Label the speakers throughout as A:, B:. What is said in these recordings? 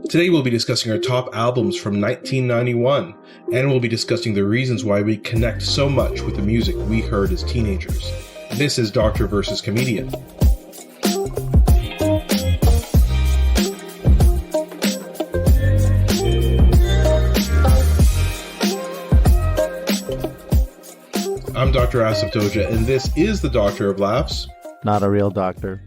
A: Today we'll be discussing our top albums from 1991, and we'll be discussing the reasons why we connect so much with the music we heard as teenagers. This is Doctor vs. Comedian. I'm Dr. Asif Doja, and this is the Doctor of Laughs.
B: Not a real doctor.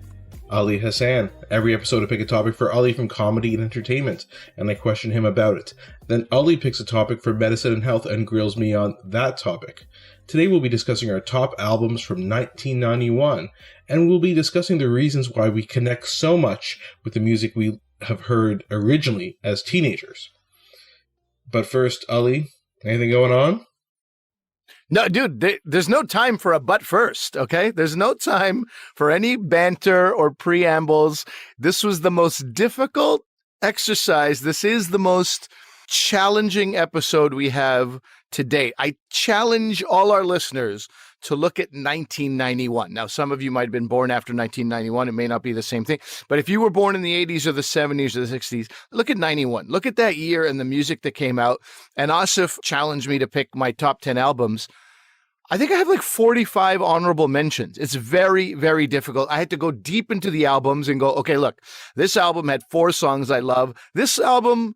A: Ali Hassan. Every episode I pick a topic for Ali from comedy and entertainment, and I question him about it. Then Ali picks a topic for medicine and health and grills me on that topic. Today we'll be discussing our top albums from 1991, and we'll be discussing the reasons why we connect so much with the music we have heard originally as teenagers. But first, Ali, anything going on?
B: No, dude, there's no time for a but first, okay? There's no time for any banter or preambles. This was the most difficult exercise. This is the most challenging episode we have to date. I challenge all our listeners to look at 1991. Now, some of you might have been born after 1991. It may not be the same thing. But if you were born in the 80s or the 70s or the 60s, look at 91. Look at that year and the music that came out. And Asif challenged me to pick my top 10 albums. I think I have like 45 honorable mentions. It's very, very difficult. I had to go deep into the albums and go, okay, look, this album had 4 songs I love. This album,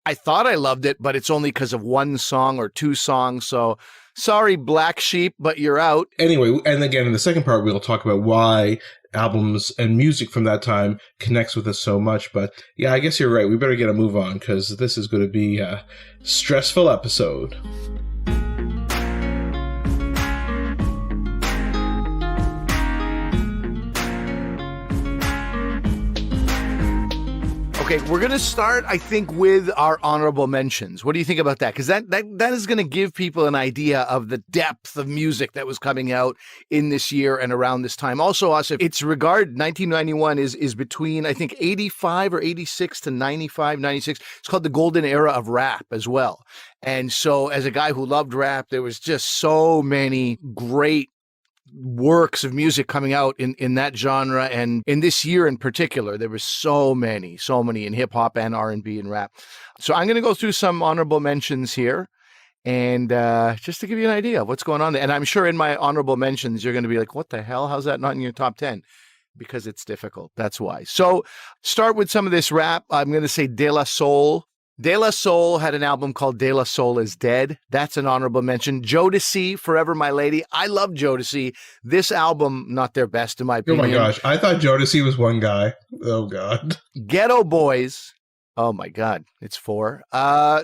B: I thought I loved it, but it's only because of 1 song or 2 songs. So sorry, Black Sheep, but you're out.
A: Anyway, and again, in the second part, we'll talk about why albums and music from that time connects with us so much. But yeah, I guess you're right. We better get a move on because this is going to be a stressful episode.
B: Okay, we're going to start, I think, with our honorable mentions. What do you think about that? Because that is going to give people an idea of the depth of music that was coming out in this year and around this time. Also, Asif, it's 1991 is between, I think, 85 or 86 to 95, 96. It's called the golden era of rap as well. And so as a guy who loved rap, there was just so many great works of music coming out in that genre, and in this year in particular there were so many in hip-hop and R&B and rap. So I'm going to go through some honorable mentions here, and just to give you an idea of what's going on there. And I'm sure in my honorable mentions you're going to be like, what the hell, how's that not in your top 10? Because it's difficult, that's why. So start with some of this rap. I'm going to say De La Soul. De La Soul had an album called De La Soul is Dead. That's an honorable mention. Jodeci, Forever My Lady. I love Jodeci. This album, not their best in my opinion.
A: Oh my gosh, I thought Jodeci was one guy. Oh God.
B: Ghetto Boys. Oh my God, it's 4.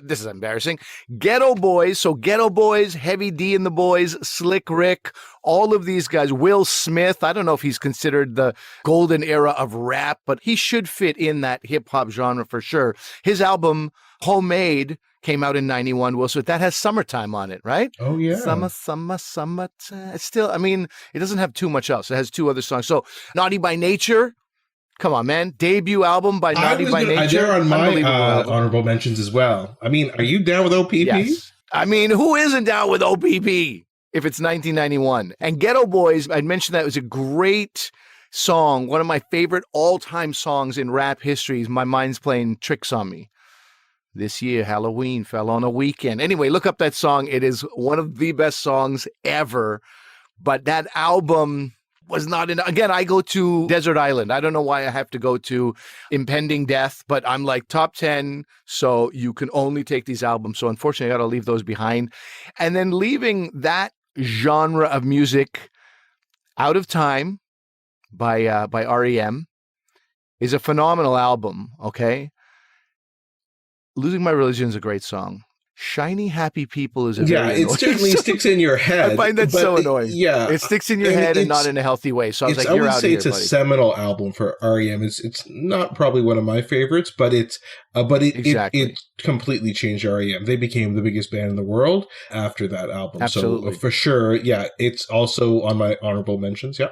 B: This is embarrassing. Ghetto Boys. So Ghetto Boys, Heavy D and the Boys, Slick Rick, all of these guys. Will Smith. I don't know if he's considered the golden era of rap, but he should fit in that hip hop genre for sure. His album Homemade came out in 91. Will Smith. That has Summertime on it, right?
A: Oh yeah.
B: Summertime. It's still, I mean, it doesn't have too much else. It has 2 other songs. So Naughty by Nature. Come on, man. Debut album by Naughty by Nature.
A: They're on my honorable mentions as well. I mean, are you down with OPP?
B: Yes. I mean, who isn't down with OPP if it's 1991? And Ghetto Boys, I'd mentioned that it was a great song. One of my favorite all-time songs in rap history is My Mind's Playing Tricks on Me. This year, Halloween fell on a weekend. Anyway, look up that song. It is one of the best songs ever. But that album was not in. Again, I go to Desert Island. I don't know why I have to go to Impending Death, but I'm like top 10, so you can only take these albums. So unfortunately, I got to leave those behind. And then leaving that genre of music out of time by REM is a phenomenal album, okay? Losing My Religion is a great song. Shiny Happy People is a very
A: it certainly sticks in your head.
B: I find that so annoying.
A: Yeah,
B: it sticks in your head and not in a healthy way. So I was like, "You're out of here, buddy." I would say it's a seminal
A: album for REM. It's not probably one of my favorites, but it completely changed REM. They became the biggest band in the world after that album.
B: Absolutely.
A: So for sure, yeah, it's also on my honorable mentions. Yeah.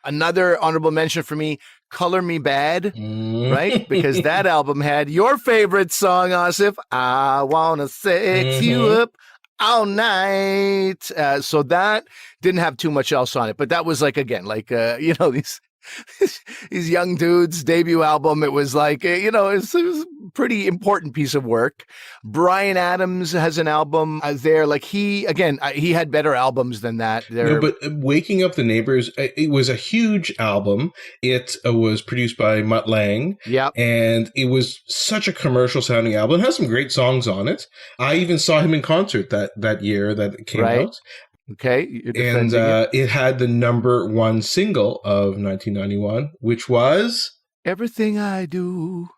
B: Another honorable mention for me, Color Me Bad, right? Because that album had your favorite song, Asif, I Wanna Sex You Up All Night. So that didn't have too much else on it, but that was like, again, like, these these young dudes' debut album. It was like, it was a pretty important piece of work. Bryan Adams has an album there. Like he had better albums than that.
A: No, but Waking Up the Neighbors, it was a huge album. It was produced by Mutt Lange.
B: Yeah.
A: And it was such a commercial sounding album. It has some great songs on it. I even saw him in concert that year that it came out.
B: Okay.
A: And it had the number one single of 1991, which was
B: Everything I Do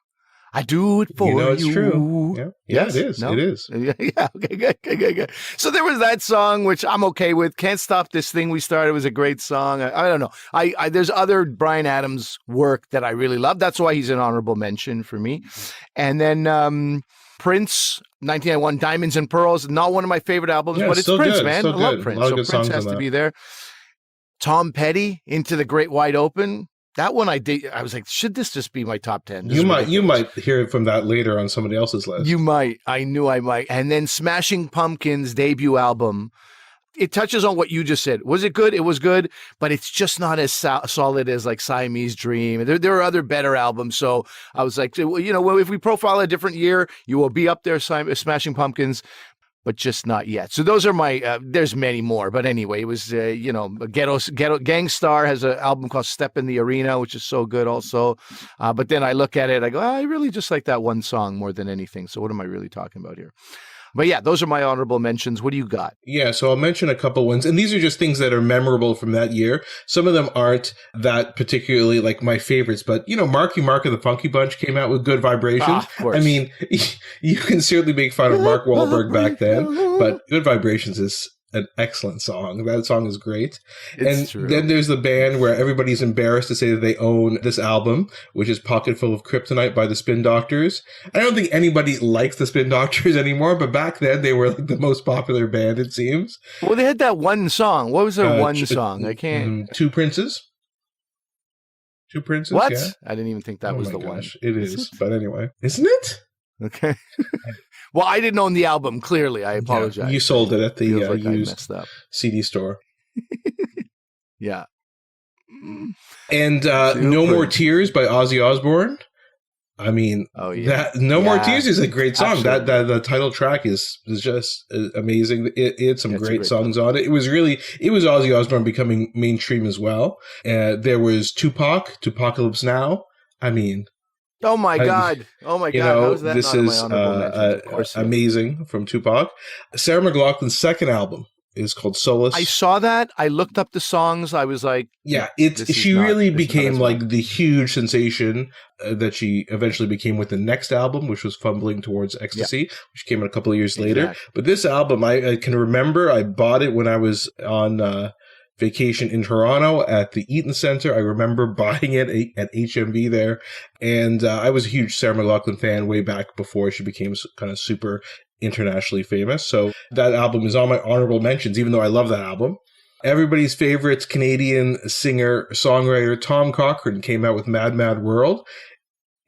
B: It For You.
A: It's true. Yeah,
B: yes?
A: It is.
B: No?
A: It is.
B: Yeah. Okay, good. So there was that song, which I'm okay with. Can't Stop This Thing We Started was a great song. I don't know. I there's other Bryan Adams work that I really love. That's why he's an honorable mention for me. And then Prince, 1991, Diamonds and Pearls. Not one of my favorite albums, but it's Prince,
A: good.
B: man. I love Prince. So Prince has to be there. Tom Petty, Into the Great Wide Open. That one I did. I was like, should this just be my top 10?
A: You might hear from that later on somebody else's list.
B: You might. I knew I might. And then Smashing Pumpkins' debut album. It touches on what you just said. Was it good? It was good, but it's just not as solid as like Siamese Dream. There are other better albums. So I was like, if we profile a different year, you will be up there, Smashing Pumpkins, but just not yet. So those are my, there's many more. But anyway, it was, Ghetto Gangstar has an album called Step in the Arena, which is so good also. But then I look at it, I go, I really just like that one song more than anything. So what am I really talking about here? But yeah, those are my honorable mentions. What do you got?
A: Yeah, so I'll mention a couple ones. And these are just things that are memorable from that year. Some of them aren't that particularly like my favorites, but, Marky Mark of the Funky Bunch came out with Good Vibrations.
B: Of course.
A: I mean, you can certainly make fun of Mark Wahlberg back then, but Good Vibrations is an excellent song. That song is great.
B: It's true.
A: Then there's the band where everybody's embarrassed to say that they own this album, which is Pocket Full of Kryptonite by the Spin Doctors. I don't think anybody likes the Spin Doctors anymore, but back then they were like the most popular band, it seems.
B: Well, they had that one song. What was their one song? I can't.
A: Two Princes.
B: What?
A: Yeah.
B: I didn't even think that was the one.
A: It is. But anyway, isn't it?
B: Okay. Well, I didn't own the album, clearly. I apologize.
A: Yeah, you sold it at the
B: like
A: used CD store.
B: Yeah.
A: And No More Tears by Ozzy Osbourne. I mean, No More Tears is a great song.
B: Absolutely.
A: The title track is just amazing. It had some great songs on it. It was Ozzy Osbourne becoming mainstream as well. There was Tupac, Tupacalypse Now. I mean,
B: oh my God! How is that
A: this
B: not
A: is
B: on my honorable mentions? Of course,
A: amazing from Tupac. Sarah McLachlan's second album is called Solace.
B: I saw that. I looked up the songs. I was like,
A: yeah, she really became like the huge sensation that she eventually became with the next album, which was Fumbling Towards Ecstasy, which came out a couple of years later. But this album, I can remember I bought it when I was on vacation in Toronto at the Eaton Centre. I remember buying it at HMV there. And I was a huge Sarah McLachlan fan way back before she became kind of super internationally famous. So that album is on my honorable mentions, even though I love that album. Everybody's favorite Canadian singer-songwriter Tom Cochran came out with Mad Mad World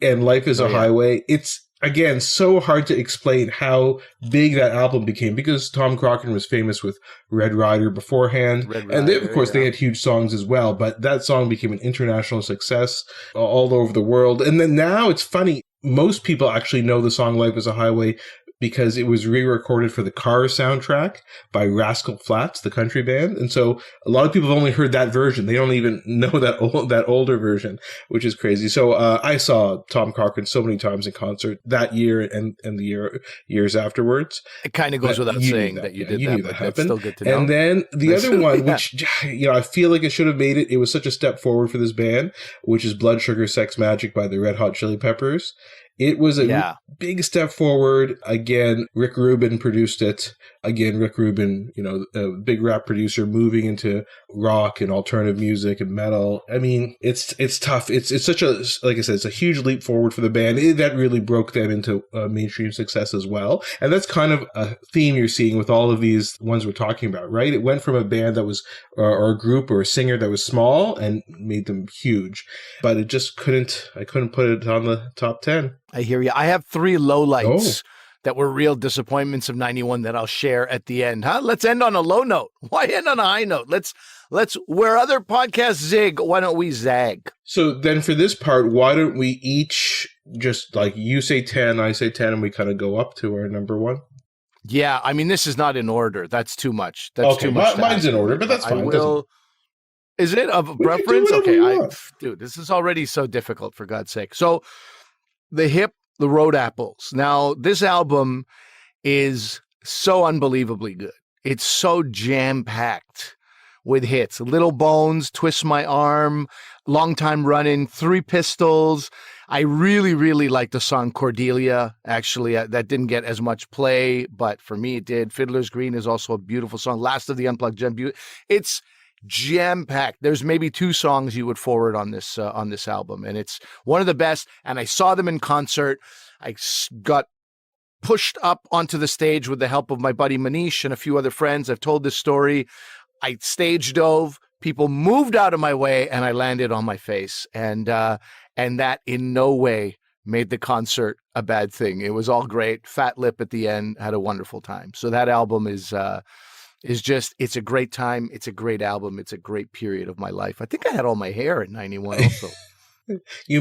A: and Life is a Highway. It's, again, so hard to explain how big that album became because Tom Cochran was famous with Red Rider beforehand. And they, of course, they had huge songs as well, but that song became an international success all over the world. And then now it's funny, most people actually know the song Life is a Highway because it was re-recorded for the Cars soundtrack by Rascal Flatts, the country band. And so a lot of people have only heard that version. They don't even know that older version, which is crazy. So I saw Tom Cochran so many times in concert that year and the years afterwards.
B: It kind of goes without saying that you did that, but that's still good to know.
A: And then the other one, which I feel like it should have made it. It was such a step forward for this band, which is Blood Sugar Sex Magic by the Red Hot Chili Peppers. It was a big step forward. Again, Rick Rubin produced it. Again, Rick Rubin, a big rap producer moving into rock and alternative music and metal. I mean, it's tough. It's such a, like I said, it's a huge leap forward for the band. That really broke them into mainstream success as well. And that's kind of a theme you're seeing with all of these ones we're talking about, right? It went from a band that was, or a group or a singer that was small and made them huge. But I couldn't put it on the top 10.
B: I hear you. I have 3 lowlights. that were real disappointments of 91 that I'll share at the end. Let's end on a low note. Why end on a high note? Let's where other podcasts zig, why don't we zag?
A: So then for this part, why don't we each just like you say 10, I say 10, and we kind of go up to our number one?
B: Yeah, I mean, this is not in order. That's too much. That's too much.
A: Mine's in order, but that's fine.
B: Is it of preference? Okay, dude, this is already so difficult, for God's sake. So the Road Apples. Now, this album is so unbelievably good. It's so jam-packed with hits. Little Bones, Twist My Arm, Long Time Running, Three Pistols. I really, really like the song Cordelia. Actually, that didn't get as much play, but for me it did. Fiddler's Green is also a beautiful song. Last of the Unplugged Gem. It's jam-packed. There's maybe 2 songs you would forward on this album, and it's one of the best. And I saw them in concert. I got pushed up onto the stage with the help of my buddy Manish and a few other friends. I've told this story. I stage dove. People moved out of my way, and I landed on my face. And that in no way made the concert a bad thing. It was all great. Fat lip at the end. Had a wonderful time. So that album is just, it's a great time. It's a great album. It's a great period of my life. I think I had all my hair in 91 also.
A: You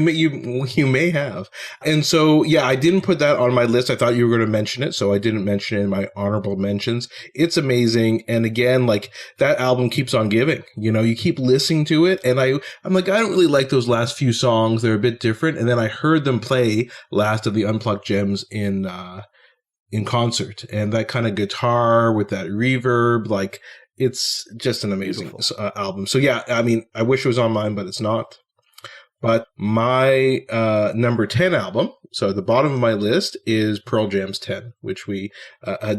A: may have. And so, yeah, I didn't put that on my list. I thought you were going to mention it, so I didn't mention it in my honorable mentions. It's amazing. And again, like, that album keeps on giving. You know, you keep listening to it, and I'm like, I don't really like those last few songs. They're a bit different. And then I heard them play Last of the Unplugged Gems in concert. And that kind of guitar with that reverb, like, it's just an amazing album. So, yeah, I mean, I wish it was on mine, but it's not. But my number 10 album, so at the bottom of my list, is Pearl Jam's 10, which we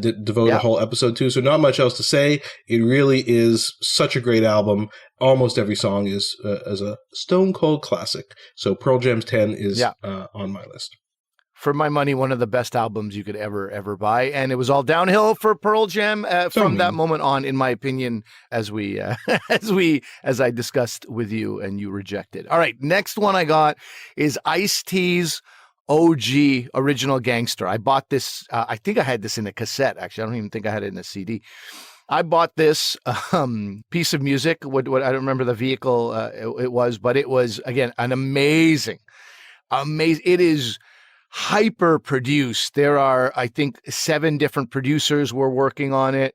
A: devote a whole episode to. So not much else to say. It really is such a great album. Almost every song is a stone cold classic. So Pearl Jam's 10 is on my list.
B: For my money, one of the best albums you could ever buy, and it was all downhill for Pearl Jam from that moment on, in my opinion, as I discussed with you, and you rejected. All right, next one I got is Ice-T's OG Original Gangster. I bought this. I think I had this in a cassette. Actually, I don't even think I had it in a CD. I bought this piece of music. What I don't remember the vehicle it was, but it was, again, an amazing. It is hyper produced. There are, I think, 7 different producers were working on it.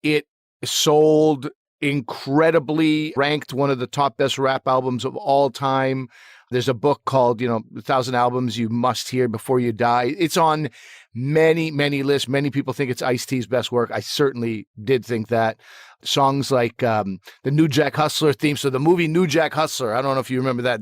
B: It sold incredibly, ranked one of the top best rap albums of all time. There's a book called, 1,000 Albums You Must Hear Before You Die. It's on many, many lists. Many people think it's Ice-T's best work. I certainly did think that. Songs like the New Jack Hustler theme. So the movie New Jack Hustler, I don't know if you remember that.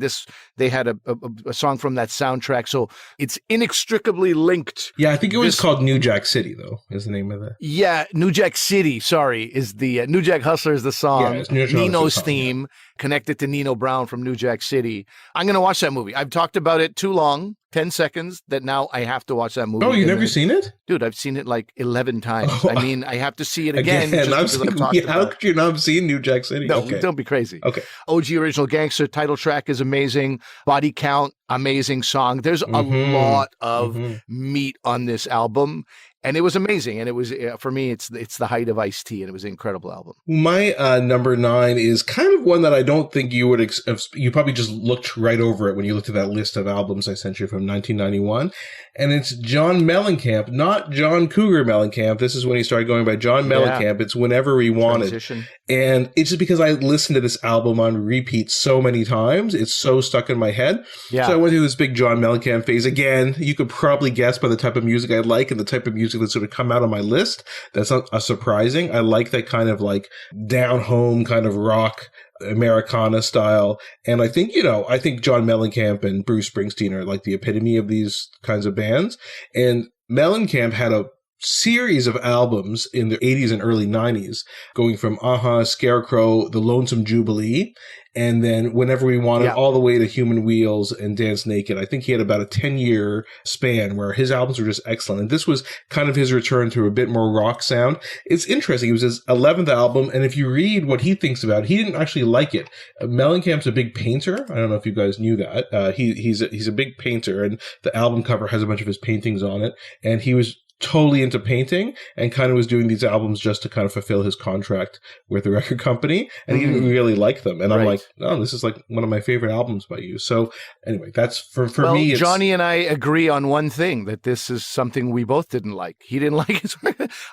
B: They had a song from that soundtrack. So it's inextricably linked.
A: Yeah, I think it was called New Jack City, though, is the name of it.
B: Yeah, New Jack City, sorry, is the New Jack Hustler is the song. Yeah, Nino's theme, connected to Nino Brown from New Jack City. I'm going to watch that movie. I've talked about it too long. 10 seconds that now I have to watch that movie.
A: Oh, you've never seen it?
B: Dude, I've seen it like 11 times. Oh, I mean, I have to see it again.
A: How could you not have seen New Jack City?
B: No, don't be crazy.
A: Okay.
B: OG Original Gangster title track is amazing. Body Count, amazing song. There's a lot of meat on this album. And it was amazing. And it was, for me, it's the height of Ice-T, and it was an incredible album.
A: My number 9 is kind of one that I don't think you would, you probably just looked right over it when you looked at that list of albums I sent you from 1991. And it's John Mellencamp, not John Cougar Mellencamp. This is when he started going by John Mellencamp. It's Whenever He Wanted. Transition. And it's just because I listened to this album on repeat so many times. It's so stuck in my head. Yeah. So I went through this big John Mellencamp phase. Again, you could probably guess by the type of music I like and the type of music that sort of come out on my list. That's not surprising. I like that kind of like down home kind of rock Americana style. And I think John Mellencamp and Bruce Springsteen are like the epitome of these kinds of bands. And Mellencamp had a series of albums in the 80s and early 90s, going from Scarecrow, The Lonesome Jubilee, and then Whenever We Wanted, all the way to Human Wheels and Dance Naked. I think he had about a 10-year span where his albums were just excellent. And this was kind of his return to a bit more rock sound. It's interesting. It was his 11th album. And if you read what he thinks about it, he didn't actually like it. Mellencamp's a big painter. I don't know if you guys knew that. He's a big painter, and the album cover has a bunch of his paintings on it. And he was totally into painting and kind of was doing these albums just to kind of fulfill his contract with the record company, and he didn't really like them. And I'm like, oh, this is like one of my favorite albums by you. So anyway, that's for me. It's,
B: Johnny and I agree on one thing, that this is something we both didn't like. He didn't like it.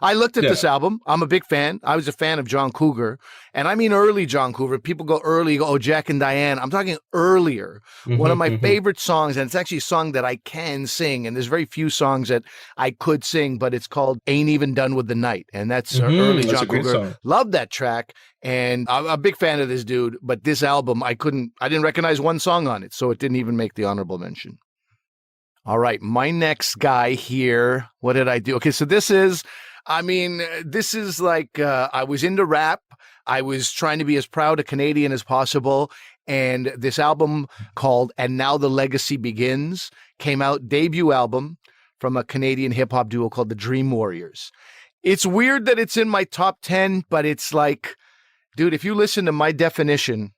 B: I looked at this album. I'm a big fan. I was a fan of John Cougar, and I mean early John Cougar. People go early, go, oh, Jack and Diane. I'm talking earlier. One of my favorite songs, and it's actually a song that I can sing, and there's very few songs that I could sing, but it's called Ain't Even Done With the Night. And that's early John Cougar. Love that track. And I'm a big fan of this dude, but this album, I didn't recognize one song on it. So it didn't even make the honorable mention. All right. My next guy here. What did I do? Okay. So this is like, I was into rap. I was trying to be as proud a Canadian as possible. And this album called And Now the Legacy Begins came out, debut album from a Canadian hip-hop duo called the Dream Warriors. It's weird that it's in my top 10, but it's like, dude, if you listen to my definition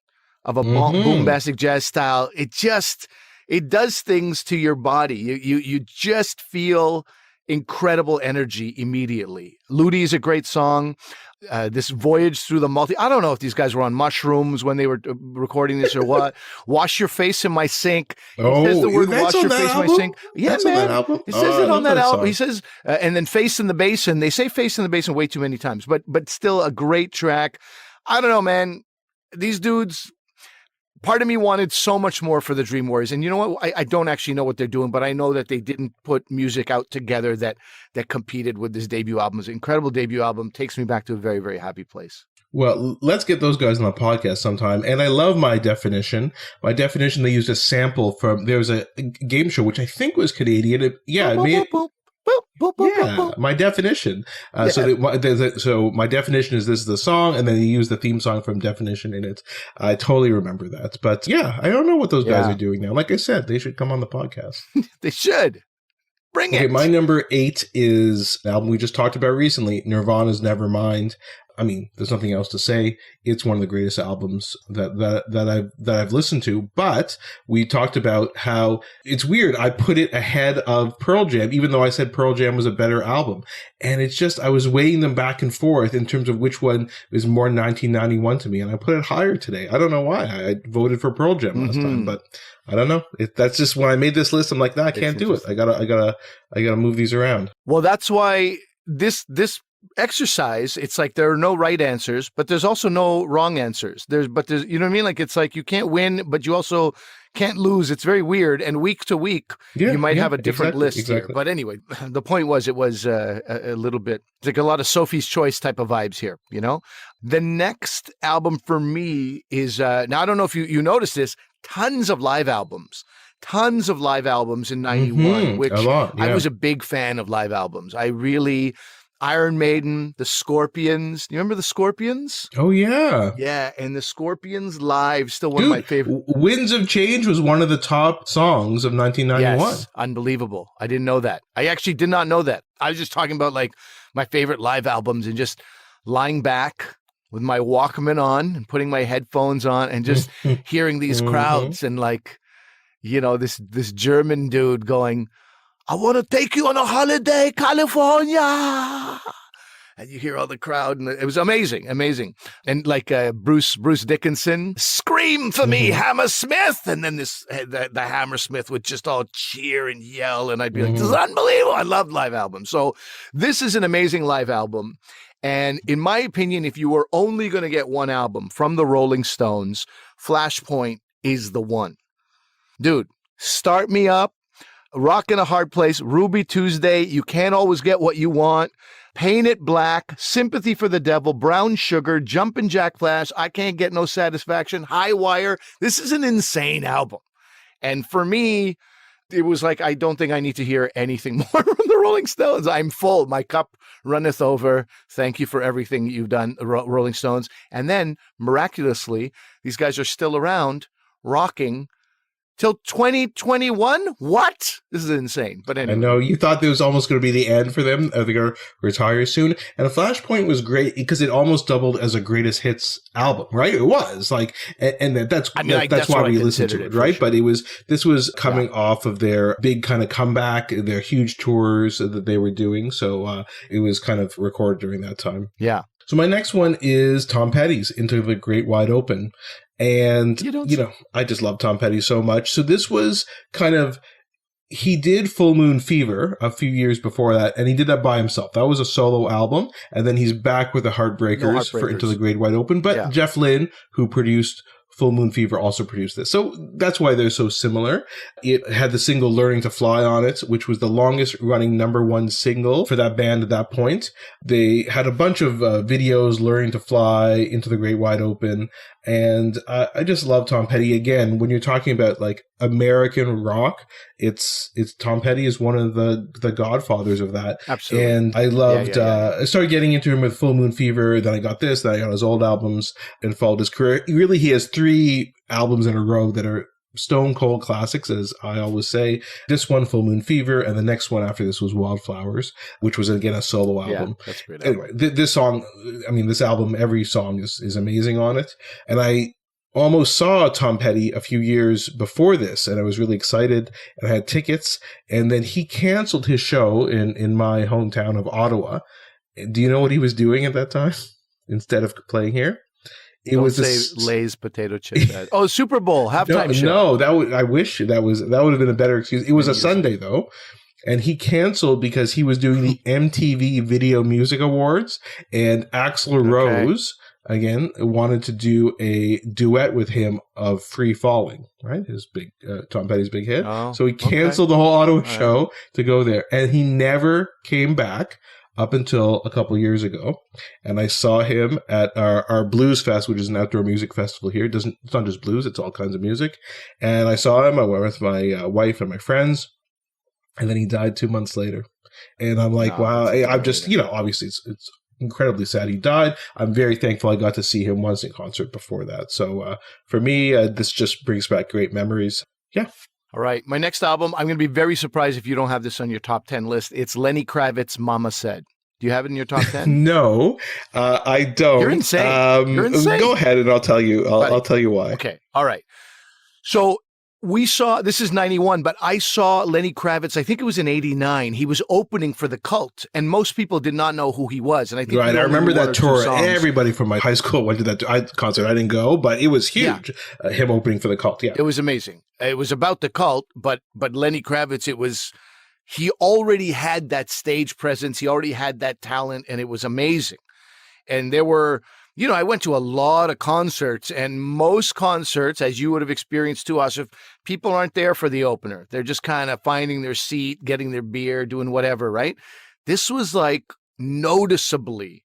B: of a bombastic jazz style, it does things to your body. You just feel incredible energy immediately. Ludi is a great song. This voyage through the I don't know if these guys were on mushrooms when they were recording this or what. Wash your face in my sink. He says the word wash your face in my sink. Yeah, that's man. He says it on that album. He says, and then face in the basin. They say face in the basin way too many times, but still a great track. I don't know, man. These dudes, part of me wanted so much more for the Dream Warriors. And you know what? I don't actually know what they're doing, but I know that they didn't put music out together that competed with this debut album. It's an incredible debut album. Takes me back to a very, very happy place.
A: Well, let's get those guys on the podcast sometime. And I love My Definition. My Definition, they used a sample from, there was a game show, which I think was Canadian. My Definition. So My Definition is this is the song, and then he used the theme song from Definition in it. I totally remember that. But yeah, I don't know what those guys are doing now. Like I said, they should come on the podcast.
B: They should. Bring it.
A: My number 8 is an album we just talked about recently, Nirvana's Nevermind. I mean, there's nothing else to say. It's one of the greatest albums that I've listened to. But we talked about how it's weird. I put it ahead of Pearl Jam, even though I said Pearl Jam was a better album. And it's just, I was weighing them back and forth in terms of which one is more 1991 to me. And I put it higher today. I don't know why. I voted for Pearl Jam last time, but I don't know. That's just when I made this list. I'm like, nah, I can't do it. I gotta move these around.
B: Well, that's why this exercise, it's like there are no right answers, but there's also no wrong answers. There's you know what I mean? Like, it's like you can't win, but you also can't lose. It's very weird. And week to week, you might have a different list here. But anyway, the point was, it was a little bit, it's like a lot of Sophie's Choice type of vibes here, you know? The next album for me is, now I don't know if you noticed this, tons of live albums in 91, which I was a big fan of live albums. Iron Maiden, the Scorpions. Do you remember the Scorpions?
A: Oh, yeah.
B: Yeah, and the Scorpions live, still one of my favorite.
A: Winds of Change was one of the top songs of 1991.
B: Yes, unbelievable. I didn't know that. I actually did not know that. I was just talking about like my favorite live albums and just lying back with my Walkman on and putting my headphones on and just hearing these crowds and like, you know, this German dude going, I want to take you on a holiday, California. And you hear all the crowd, and it was amazing. And like Bruce Dickinson, scream for me, Hammersmith. And then the Hammersmith would just all cheer and yell. And I'd be like, this is unbelievable. I love live albums. So this is an amazing live album. And in my opinion, if you were only going to get one album from the Rolling Stones, Flashpoint is the one. Dude, Start Me Up, Rock in a Hard Place, Ruby Tuesday, You Can't Always Get What You Want, Paint It Black, Sympathy for the Devil, Brown Sugar, Jumpin' Jack Flash, I Can't Get No Satisfaction, High Wire. This is an insane album. And for me, it was like, I don't think I need to hear anything more from the Rolling Stones. I'm full. My cup runneth over. Thank you for everything you've done, Rolling Stones. And then, miraculously, these guys are still around, rocking till 2021. What? This is insane. But anyway.
A: I know you thought there was almost going to be the end for them. They're going to retire soon. And the Flashpoint was great because it almost doubled as a greatest hits album, right? It was like, and that's why we listened to it, right? Sure. But this was coming off of their big kind of comeback, their huge tours that they were doing. So it was kind of recorded during that time.
B: Yeah.
A: So my next one is Tom Petty's Into the Great Wide Open. And, I just love Tom Petty so much. So this was kind of, he did Full Moon Fever a few years before that, and he did that by himself. That was a solo album. And then he's back with the Heartbreakers for Into the Great Wide Open. But Jeff Lynne, who produced Full Moon Fever, also produced this. So that's why they're so similar. It had the single Learning to Fly on it, which was the longest running #1 single for that band at that point. They had a bunch of videos, Learning to Fly, Into the Great Wide Open. And I just love Tom Petty. Again, when you're talking about like American rock, it's Tom Petty is one of the godfathers of that.
B: Absolutely.
A: And I loved, I started getting into him with Full Moon Fever. Then I got this, then I got his old albums and followed his career. Really, he has 3 albums in a row that are stone cold classics, as I always say. This one, Full Moon Fever, and the next one after this was Wildflowers, which was again a solo album.
B: Yeah, that's great.
A: Anyway, this song, this album, every song is amazing on it. And I almost saw Tom Petty a few years before this, and I was really excited, and I had tickets. And then he canceled his show in my hometown of Ottawa. Do you know what he was doing at that time instead of playing here?
B: Don't say Lay's potato chip. Super Bowl halftime show.
A: No, I wish that would have been a better excuse. It was a Sunday though, and he canceled because he was doing the MTV Video Music Awards, and Axl Rose again wanted to do a duet with him of Free Falling, right? His big Tom Petty's big hit. Oh, so he canceled the whole Ottawa show to go there, and he never came back up until a couple years ago. And I saw him at our Blues Fest, which is an outdoor music festival here. It's not just blues, it's all kinds of music. And I saw him, I went with my wife and my friends, and then he died 2 months later. And I'm like, wow, I'm just, obviously it's incredibly sad he died. I'm very thankful I got to see him once in concert before that. So for me, this just brings back great memories. Yeah.
B: All right. My next album, I'm going to be very surprised if you don't have this on your top 10 list. It's Lenny Kravitz, Mama Said. Do you have it in your top 10?
A: No, I don't.
B: You're insane. You're insane.
A: Go ahead and I'll tell you. I'll tell you why.
B: Okay. All right. So we saw, this is 91, but I saw Lenny Kravitz, I think it was in 89. He was opening for The Cult, and most people did not know who he was. And I think
A: I remember that tour. Everybody from my high school went to that concert. I didn't go, but it was huge. Yeah. Him opening for The Cult. Yeah,
B: it was amazing. It was about The Cult, but Lenny Kravitz, he already had that stage presence. He already had that talent, and it was amazing. And there were, I went to a lot of concerts, and most concerts, as you would have experienced too, Asif, people aren't there for the opener. They're just kind of finding their seat, getting their beer, doing whatever, right? This was like noticeably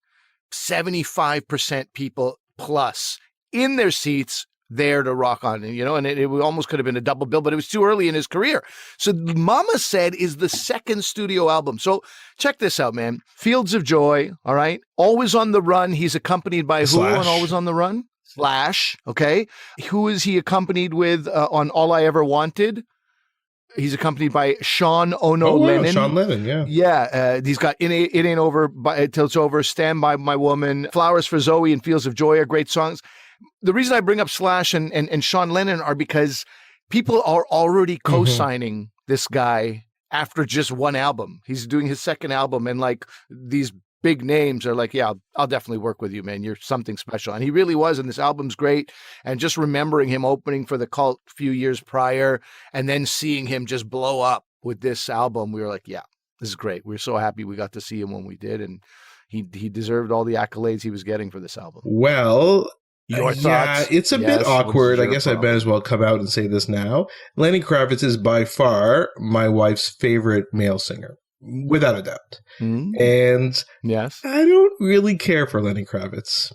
B: 75% people plus in their seats there to rock on, and it almost could have been a double bill, but it was too early in his career. So Mama Said is the second studio album. So check this out, man. Fields of Joy, all right? Always on the Run. He's accompanied by who on Always on the Run? Slash, okay? Who is he accompanied with on All I Ever Wanted? He's accompanied by Sean Lennon.
A: Sean Lennon, yeah.
B: Yeah, he's got It Ain't Over Till It's Over, Stand By My Woman, Flowers for Zoe, and Fields of Joy are great songs. The reason I bring up Slash and Sean Lennon are because people are already co-signing this guy after just one album. He's doing his second album, and like these big names are like, yeah, I'll definitely work with you, man. You're something special. And he really was, and this album's great. And just remembering him opening for The Cult a few years prior and then seeing him just blow up with this album, we were like, yeah, this is great. We were so happy we got to see him when we did, and he deserved all the accolades he was getting for this album.
A: Well,
B: your thoughts?
A: Yeah, it's a bit awkward. I guess I might as well come out and say this now. Lenny Kravitz is by far my wife's favorite male singer, without a doubt. Mm-hmm. And
B: yes,
A: I don't really care for Lenny Kravitz,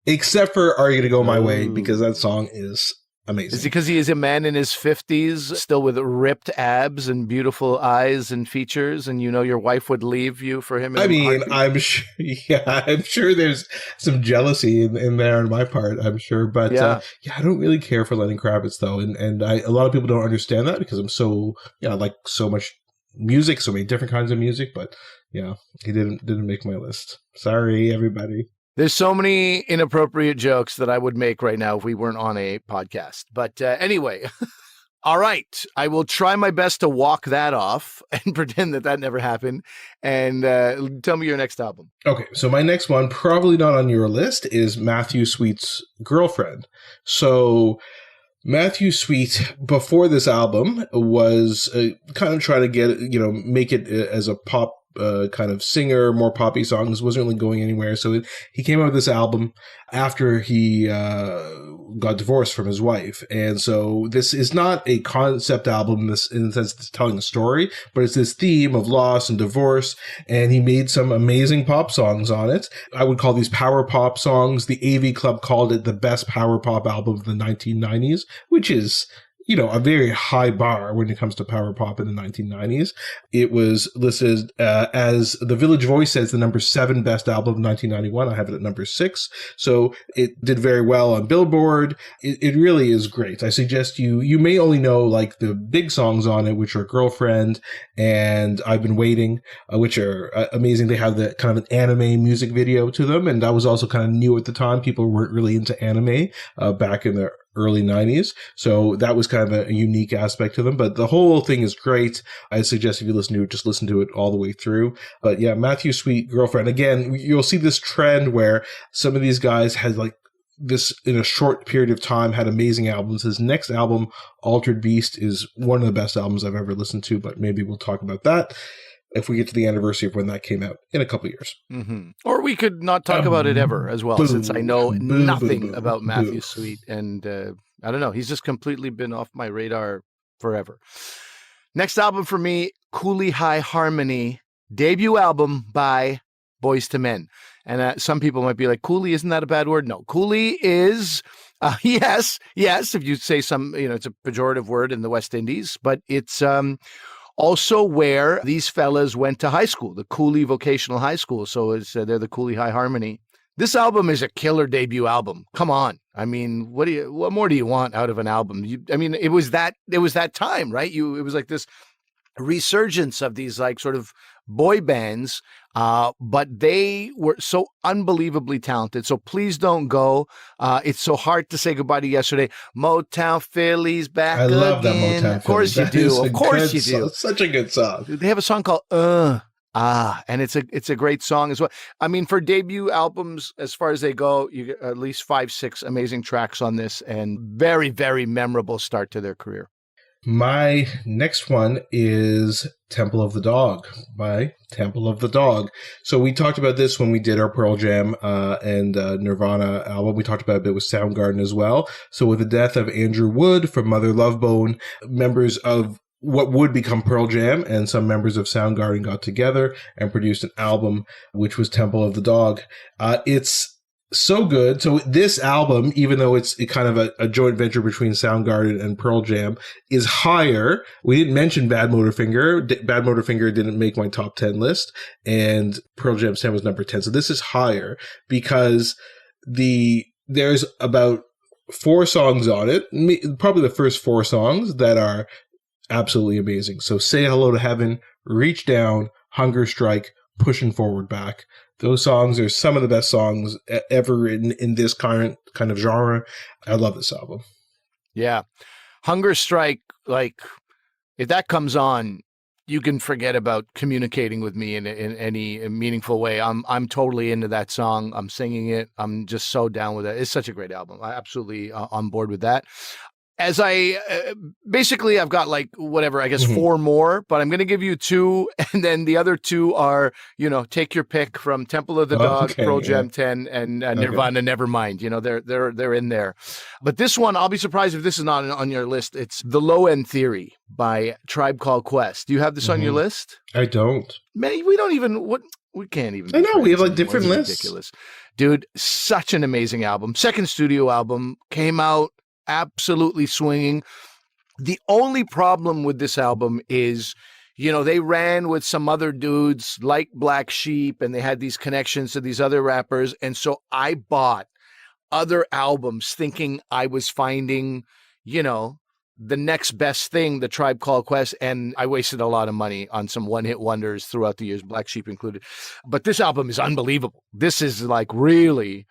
A: except for Are You Gonna Go My Way, because that song is amazing.
B: Is it because he is a man in his 50s, still with ripped abs and beautiful eyes and features, and your wife would leave you for him?
A: I'm sure. Yeah, I'm sure there's some jealousy in there on my part. I'm sure, but I don't really care for Lenny Kravitz though, and a lot of people don't understand that because I'm so I like so much music, so many different kinds of music, but yeah, he didn't make my list. Sorry, everybody.
B: There's so many inappropriate jokes that I would make right now if we weren't on a podcast. But anyway, all right. I will try my best to walk that off and pretend that never happened. And tell me your next album.
A: Okay, so my next one, probably not on your list, is Matthew Sweet's Girlfriend. So Matthew Sweet, before this album, was kind of trying to get, make it as a pop kind of singer, more poppy songs, wasn't really going anywhere. So he came out with this album after he got divorced from his wife. And so this is not a concept album in the sense it's telling a story, but it's this theme of loss and divorce. And he made some amazing pop songs on it. I would call these power pop songs. The AV Club called it the best power pop album of the 1990s, which is a very high bar when it comes to power pop in the 1990s. It was listed as The Village Voice says the number 7 best album of 1991. I have it at number 6. So it did very well on Billboard. It really is great. I suggest you may only know like the big songs on it, which are Girlfriend and I've Been Waiting, which are amazing. They have the kind of an anime music video to them. And that was also kind of new at the time. People weren't really into anime back in the early 90s. So that was kind of a unique aspect to them. But the whole thing is great. I suggest if you listen to it, just listen to it all the way through. But yeah, Matthew Sweet, Girlfriend. Again, you'll see this trend where some of these guys had like this in a short period of time had amazing albums. His next album, Altered Beast, is one of the best albums I've ever listened to, but maybe we'll talk about that if we get to the anniversary of when that came out in a couple of years.
B: Mm-hmm. Or we could not talk about it ever as well, since I know nothing about Matthew Sweet. And I don't know, he's just completely been off my radar forever. Next album for me, Cooley High Harmony, debut album by Boyz II Men. And some people might be like, Cooley, isn't that a bad word? No, Cooley is, yes, if you say some, it's a pejorative word in the West Indies, but it's also where these fellas went to high school, the Cooley Vocational High School. So they're the Cooley High Harmony. This album is a killer debut album. Come on. I mean, what more do you want out of an album? It was that time, right? It was like this resurgence of these like sort of boy bands, but they were so unbelievably talented. So Please Don't Go. It's so hard to say goodbye to yesterday. Motown Philly's back again.
A: I love that Motown Philly.
B: Of course you do. Of course you do.
A: It's such a good song.
B: They have a song called and it's a great song as well. I mean, for debut albums, as far as they go, you get at least 5-6 amazing tracks on this, and very, very memorable start to their career.
A: My next one is Temple of the Dog by Temple of the Dog. So we talked about this when we did our Pearl Jam and Nirvana album. We talked about it with Soundgarden as well. So with the death of Andrew Wood from Mother Love Bone, members of what would become Pearl Jam and some members of Soundgarden got together and produced an album, which was Temple of the Dog. It's so good. So this album, even though it's kind of a joint venture between Soundgarden and Pearl Jam, is higher. We didn't mention Bad Motorfinger. Bad Motorfinger didn't make my top 10 list, and Pearl Jam's 10 was number 10. So this is higher because there's about 4 songs on it, probably the first 4 songs that are absolutely amazing. So Say Hello to Heaven, Reach Down, Hunger Strike, Pushing Forward Back. Those songs are some of the best songs ever in this current kind of genre. I love this album. Yeah.
B: Hunger Strike, like, if that comes on, you can forget about communicating with me in any meaningful way. I'm totally into that song. I'm singing it. I'm just so down with it. It's such a great album. I'm absolutely on board with that. As basically I've got like whatever, I guess 4 more, but I'm going to give you 2. And then the other 2 are, take your pick from Temple of the Dog, Pearl Jam 10 and Nirvana, Nevermind. They're in there. But this one, I'll be surprised if this is not on your list. It's The Low End Theory by Tribe Called Quest. Do you have this on your list?
A: I don't.
B: Man, we can't even.
A: I know, we have like different lists.
B: Ridiculous. Dude, such an amazing album. Second studio album, came out absolutely swinging. The only problem with this album is, they ran with some other dudes like Black Sheep, and they had these connections to these other rappers. And so I bought other albums thinking I was finding, the next best thing, the Tribe Called Quest, and I wasted a lot of money on some one-hit wonders throughout the years, Black Sheep included. But this album is unbelievable. This is like really,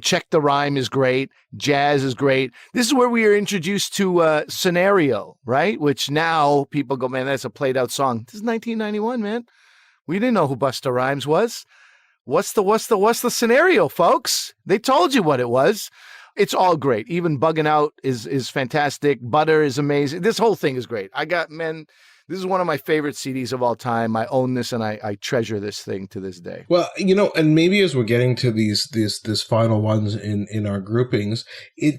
B: Check the Rhyme is great. Jazz is great. This is where we are introduced to Scenario, right? Which now people go, man, that's a played out song. This is 1991, man. We didn't know who Busta Rhymes was. What's the scenario, folks? They told you what it was. It's all great. Even Bugging Out is fantastic. Butter is amazing. This whole thing is great. This is one of my favorite CDs of all time. I own this and I treasure this thing to this day.
A: Well, and maybe as we're getting to these final ones in our groupings,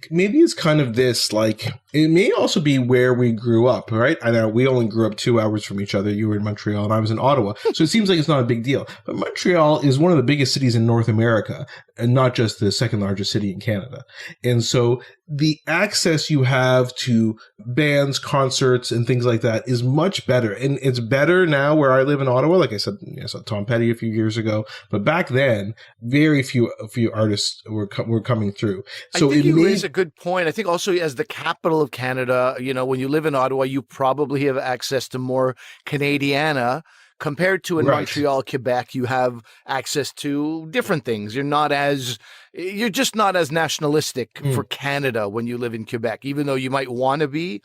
A: maybe it's kind of this, like, it may also be where we grew up, right? I know we only grew up 2 hours from each other. You were in Montreal and I was in Ottawa. So it seems like it's not a big deal. But Montreal is one of the biggest cities in North America, and not just the second largest city in Canada. And so the access you have to bands, concerts, and things like that is much better. And it's better now where I live in Ottawa. Like I said, I saw Tom Petty a few years ago. But back then, very few artists were coming through. So
B: I think you raise a good point. I think also as the capital of Canada, when you live in Ottawa, you probably have access to more Canadiana. Compared to in Montreal, Quebec, you have access to different things. You're just not as nationalistic for Canada when you live in Quebec, even though you might want to be.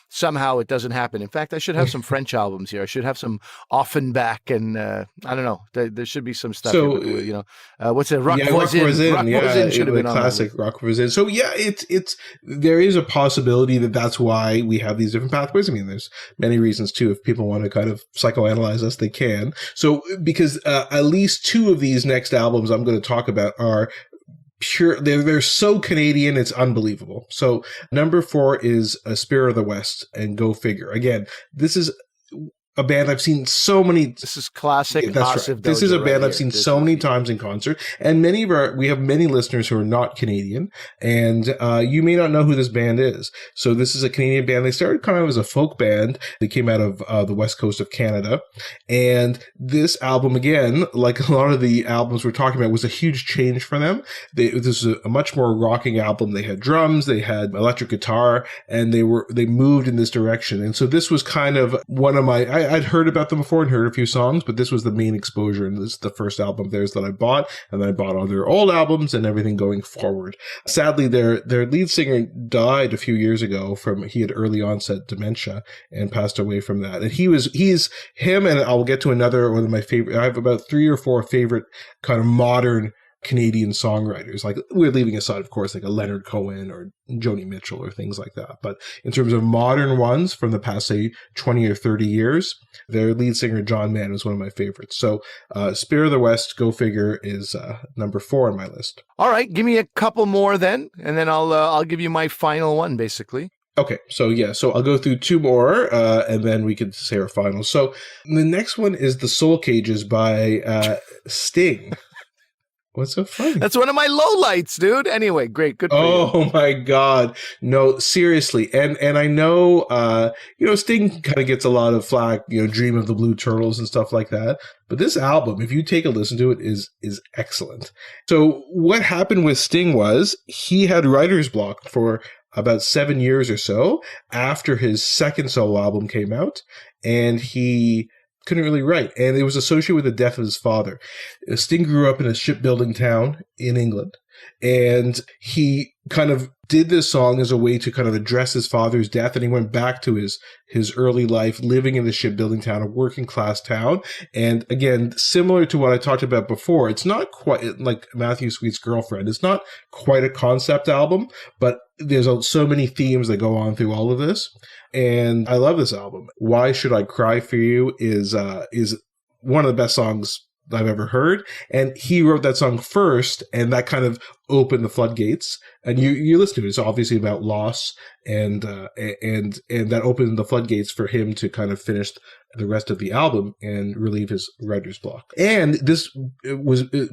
B: Somehow it doesn't happen. In fact, I should have some French albums here. I should have some Offenbach, and I don't know. There should be some stuff.
A: So,
B: here, what's it? Rock Voisin. Rock Voisin should have been on
A: classic Rock Voisin. So yeah, it's there is a possibility that's why we have these different pathways. I mean, there's many reasons too. If people want to kind of psychoanalyze us, they can. So because at least two of these next albums I'm going to talk about are pure, they're so Canadian, it's unbelievable. So number 4 is Spirit of the West, and go figure. Again, this is a band I've seen so many.
B: This is classic.
A: That's right. This is a band I've seen so many times in concert, and we have many listeners who are not Canadian, and you may not know who this band is. So this is a Canadian band. They started kind of as a folk band. They came out of the west coast of Canada, and this album, again, like a lot of the albums we're talking about, was a huge change for them. This is a much more rocking album. They had drums, they had electric guitar, and they moved in this direction. And so this was kind of one of my. I'd heard about them before and heard a few songs, but this was the main exposure, and this is the first album of theirs that I bought, and then I bought all their old albums and everything going forward. Sadly, their lead singer died a few years ago he had early onset dementia and passed away from that. And he's him, and I'll get to another one of my favorite. I have about 3 or 4 favorite kind of modern Canadian songwriters. Like, we're leaving aside, of course, like a Leonard Cohen or Joni Mitchell or things like that. But in terms of modern ones from the past, say, 20 or 30 years, their lead singer, John Mann, is one of my favorites. So Spirit of the West, go figure, is number 4 on my list.
B: All right, give me a couple more then, and then I'll give you my final one, basically.
A: Okay, so I'll go through 2 more, and then we can say our final. So the next one is The Soul Cages by Sting. What's so funny?
B: That's one of my lowlights, dude. Anyway, great. Good for you.
A: Oh, my God. No, seriously. And I know, Sting kind of gets a lot of flack, Dream of the Blue Turtles and stuff like that. But this album, if you take a listen to it, is excellent. So what happened with Sting was he had writer's block for about 7 years or so after his second solo album came out, and he couldn't really write, and it was associated with the death of his father. Sting grew up in a shipbuilding town in England, and he kind of did this song as a way to kind of address his father's death, and he went back to his early life living in the shipbuilding town, a working class town. And again, similar to what I talked about before, it's not quite like Matthew Sweet's Girlfriend. It's not quite a concept album, but there's so many themes that go on through all of this. And I love this album. Why Should I Cry For You is one of the best songs I've ever heard. And he wrote that song first, and that kind of opened the floodgates. And you listen to it. It's obviously about loss, and that opened the floodgates for him to kind of finish the rest of the album and relieve his writer's block. And this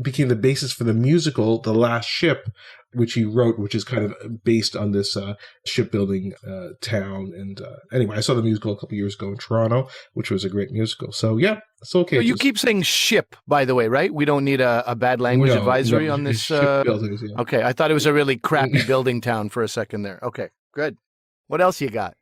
A: became the basis for the musical The Last Ship, which he wrote, which is kind of based on this shipbuilding town. And anyway, I saw the musical a couple years ago in Toronto, which was a great musical. So yeah, it's okay.
B: Well, you keep saying ship, by the way, right? We don't need a bad language advisory on this.
A: Shipbuilding, yeah.
B: Okay, I thought it was a really crappy building town for a second there. Okay, good. What else you got?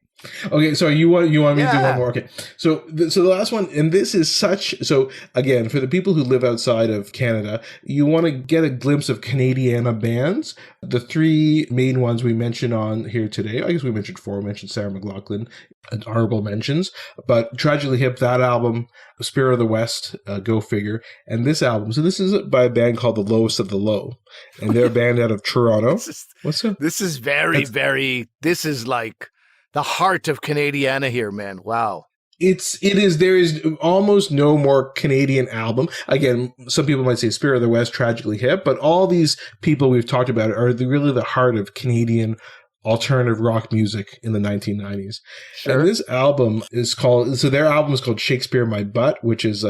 A: Okay, so you want me to do one more? Okay, so the last one, and this is so again, for the people who live outside of Canada, you want to get a glimpse of Canadiana bands. The three main ones we mentioned on here today, I guess we mentioned four. We mentioned Sarah McLachlan and honorable mentions, but Tragically Hip, that album, Spirit of the West, go figure, and this album. So this is by a band called The Lowest of the Low, and they're a band out of Toronto. What's up?
B: This is this is like the heart of Canadiana here, man. Wow.
A: There is almost no more Canadian album. Again, some people might say Spirit of the West, Tragically Hip, but all these people we've talked about are really the heart of Canadian alternative rock music in the 1990s. Sure. And this album is their album is called Shakespeare My Butt, which is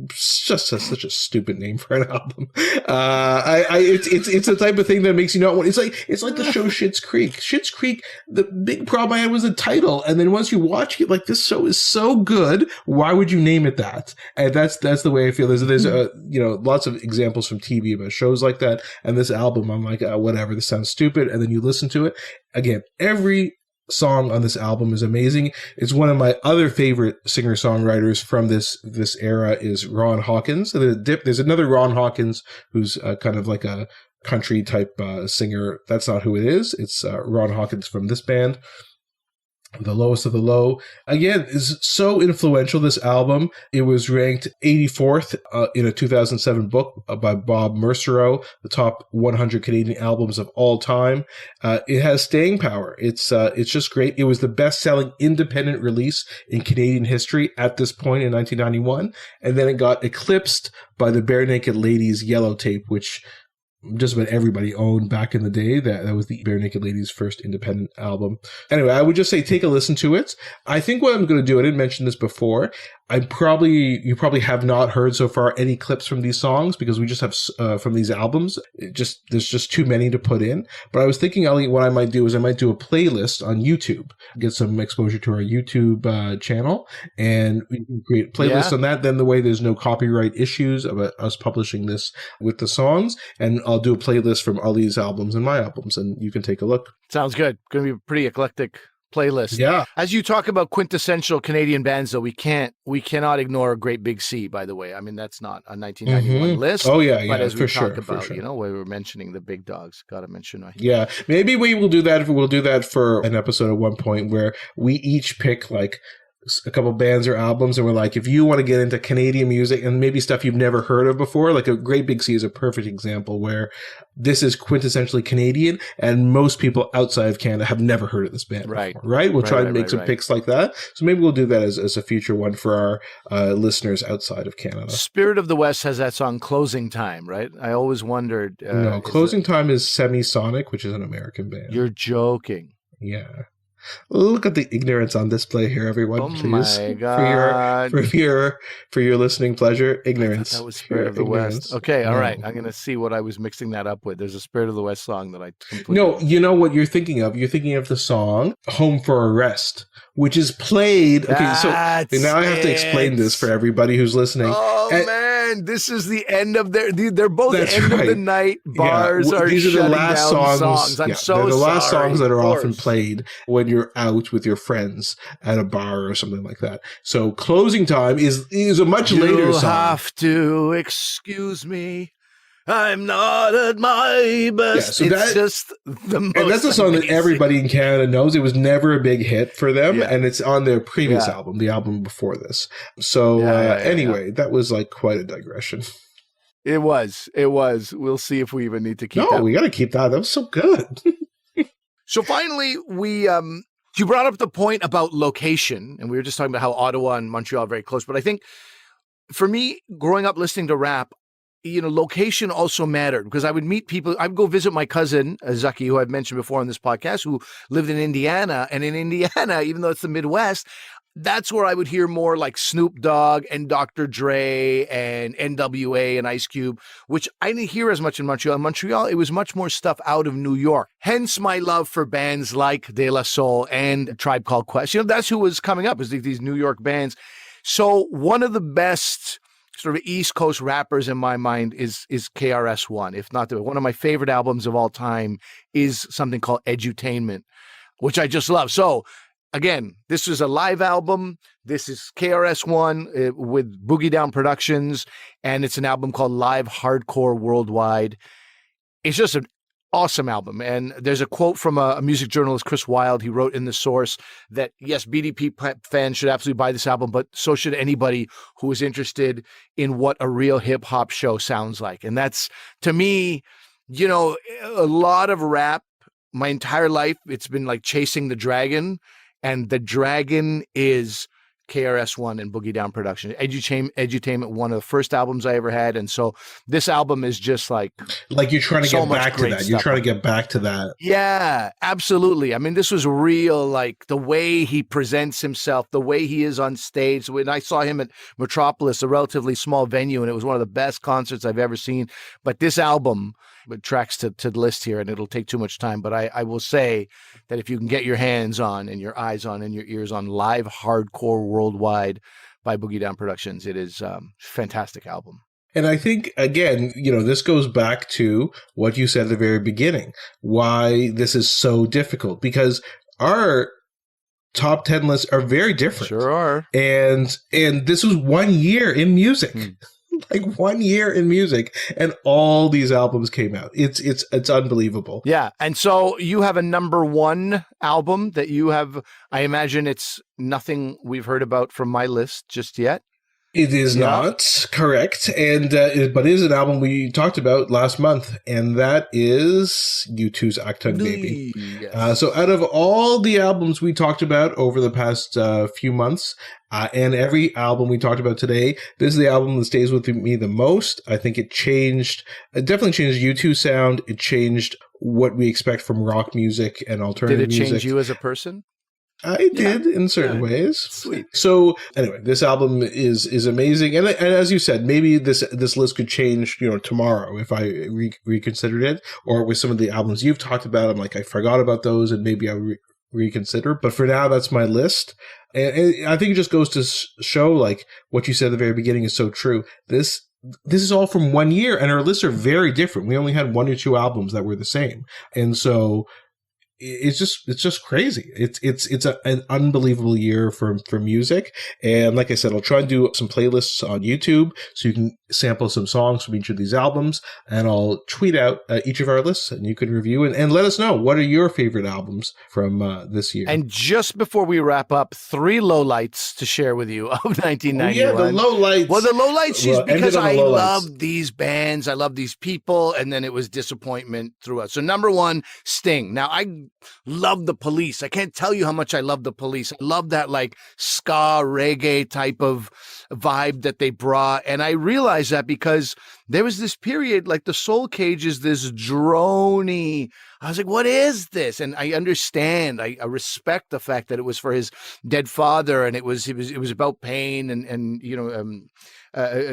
A: just such a stupid name for an album. It's the type of thing that makes you not want. It's like the show Schitt's Creek. Schitt's Creek. The big problem I had was the title, and then once you watch it, like, this show is so good. Why would you name it that? And that's the way I feel. There's lots of examples from TV about shows like that. And this album, I'm like, whatever. This sounds stupid. And then you listen to it again. Every song on this album is amazing. It's one of my other favorite singer-songwriters from this era is Ron Hawkins. There's another Ron Hawkins who's kind of like a country type singer. That's not who it is. It's Ron Hawkins from this band. The Lowest of the Low, again, is so influential, this album. It was ranked 84th in a 2007 book by Bob Mercereau, the top 100 Canadian albums of all time. It has staying power. It's just great. It was the best-selling independent release in Canadian history at this point in 1991, and then it got eclipsed by the Bare Naked Ladies Yellow Tape, which just about everybody owned back in the day. That was the Bare Naked Ladies' first independent album. Anyway, I would just say take a listen to it. I think what I'm going to do, I didn't mention this before, you probably have not heard so far any clips from these songs because we just have from these albums. There's just too many to put in. But I was thinking, Elliot, what I might do is I might do a playlist on YouTube, get some exposure to our YouTube channel, and we can create playlists on that. Then the way there's no copyright issues about us publishing this with the songs, and I'll do a playlist from Ali's albums and my albums, and you can take a look.
B: Sounds good. Going to be a pretty eclectic playlist.
A: Yeah.
B: As you talk about quintessential Canadian bands, though, we cannot ignore Great Big Sea, by the way. I mean, that's not a 1991 list.
A: Oh, yeah.
B: But as we talk
A: about,
B: we were mentioning the big dogs. Got to mention.
A: Yeah. Maybe we will do that. We'll do that for an episode at one point where we each pick like a couple bands or albums, and we're like, if you want to get into Canadian music and maybe stuff you've never heard of before, like a Great Big Sea is a perfect example where this is quintessentially Canadian, and most people outside of Canada have never heard of this band before, right? We'll try to make some picks like that. So maybe we'll do that as a future one for our listeners outside of Canada.
B: Spirit of the West has that song Closing Time, right? I always wondered.
A: No, Closing Time is Semisonic, which is an American band.
B: You're joking.
A: Yeah. Look at the ignorance on display here, everyone. Please,
B: my God.
A: For your listening pleasure, ignorance.
B: That was Spirit of the West. Okay, all right. I'm gonna see what I was mixing that up with. There's a Spirit of the West song that I completely.
A: No, you know what you're thinking of. You're thinking of the song "Home for a Rest," which is played. Okay, so now I have to explain this for everybody who's listening.
B: Oh man, this is the end of they're both end of the night bars. These are the last songs. I'm so sorry.
A: They're the last songs that are often played when you're out with your friends at a bar or something like that. So Closing Time is a much later song.
B: You have to excuse me. I'm not at my best.
A: Yeah, so
B: it's just the most
A: and that's a song that everybody in Canada knows. It was never a big hit for them, and it's on their previous album, the album before this. So anyway, that was like quite a digression.
B: It was. We'll see if we even need to keep that.
A: No, we got to keep that. That was so good.
B: So finally, you brought up the point about location, and we were just talking about how Ottawa and Montreal are very close. But I think for me, growing up listening to rap, location also mattered because I would meet people. I'd go visit my cousin, Zucky, who I've mentioned before on this podcast, who lived in Indiana. And in Indiana, even though it's the Midwest, that's where I would hear more like Snoop Dogg and Dr. Dre and NWA and Ice Cube, which I didn't hear as much in Montreal. In Montreal, it was much more stuff out of New York. Hence my love for bands like De La Soul and Tribe Called Quest. That's who was coming up, is these New York bands. So one of the best sort of East Coast rappers in my mind is KRS-One, if not one of my favorite albums of all time is something called Edutainment, which I just love. So again, this is a live album. This is KRS-One with Boogie Down Productions, and it's an album called Live Hardcore Worldwide. It's just an awesome album. And there's a quote from a music journalist, Chris Wilde. He wrote in The Source that, yes, BDP fans should absolutely buy this album, but so should anybody who is interested in what a real hip-hop show sounds like. And that's, to me, a lot of rap, my entire life, it's been like chasing the dragon. And the dragon is KRS-One and Boogie Down Production. Edutainment, one of the first albums I ever had. And so this album is just like
A: you're trying to
B: so
A: get back to that. You're trying to get back to that.
B: Yeah, absolutely. I mean, this was real, like the way he presents himself, the way he is on stage. When I saw him at Metropolis, a relatively small venue, and it was one of the best concerts I've ever seen. But this album, it tracks to the list here, and it'll take too much time. But I will say that if you can get your hands on and your eyes on and your ears on Live Hardcore Worldwide by Boogie Down Productions, it is a fantastic album.
A: And I think, again, this goes back to what you said at the very beginning, why this is so difficult, because our top 10 lists are very different.
B: Sure are.
A: And this was 1 year in music. Like 1 year in music, and all these albums came out. It's unbelievable.
B: Yeah. And so you have a number one album that you have. I imagine it's nothing we've heard about from my list just yet.
A: It is not correct, and but it is an album we talked about last month, and that is U2's Achtung Baby. Yes. So out of all the albums we talked about over the past few months, and every album we talked about today, this is the album that stays with me the most. I think it definitely changed U2's sound. It changed what we expect from rock music and alternative music.
B: Did it change you as a person?
A: I did in certain ways.
B: Sweet.
A: So anyway, this album is amazing, and as you said, maybe this list could change, tomorrow if I reconsidered it, or with some of the albums you've talked about. I'm like, I forgot about those, and maybe I'll reconsider. But for now, that's my list, and I think it just goes to show, like what you said at the very beginning is so true. This is all from 1 year, and our lists are very different. We only had 1 or 2 albums that were the same, and so it's just crazy. It's an unbelievable year for music. And like I said, I'll try and do some playlists on YouTube so you can sample some songs from each of these albums, and I'll tweet out each of our lists, and you can review and let us know, what are your favorite albums from this year.
B: And just before we wrap up, 3 lowlights to share with you of 1991.
A: Yeah, the lowlights.
B: Well, the lowlights is because I love these bands, I love these people, and then it was disappointment throughout. So number 1, Sting. Now, I love the Police. I can't tell you how much I love the Police. I love that like ska reggae type of vibe that they brought. And I realized that because there was this period, like the Soul Cage is this drony. I was like, what is this? And I understand. I respect the fact that it was for his dead father, and it was about pain and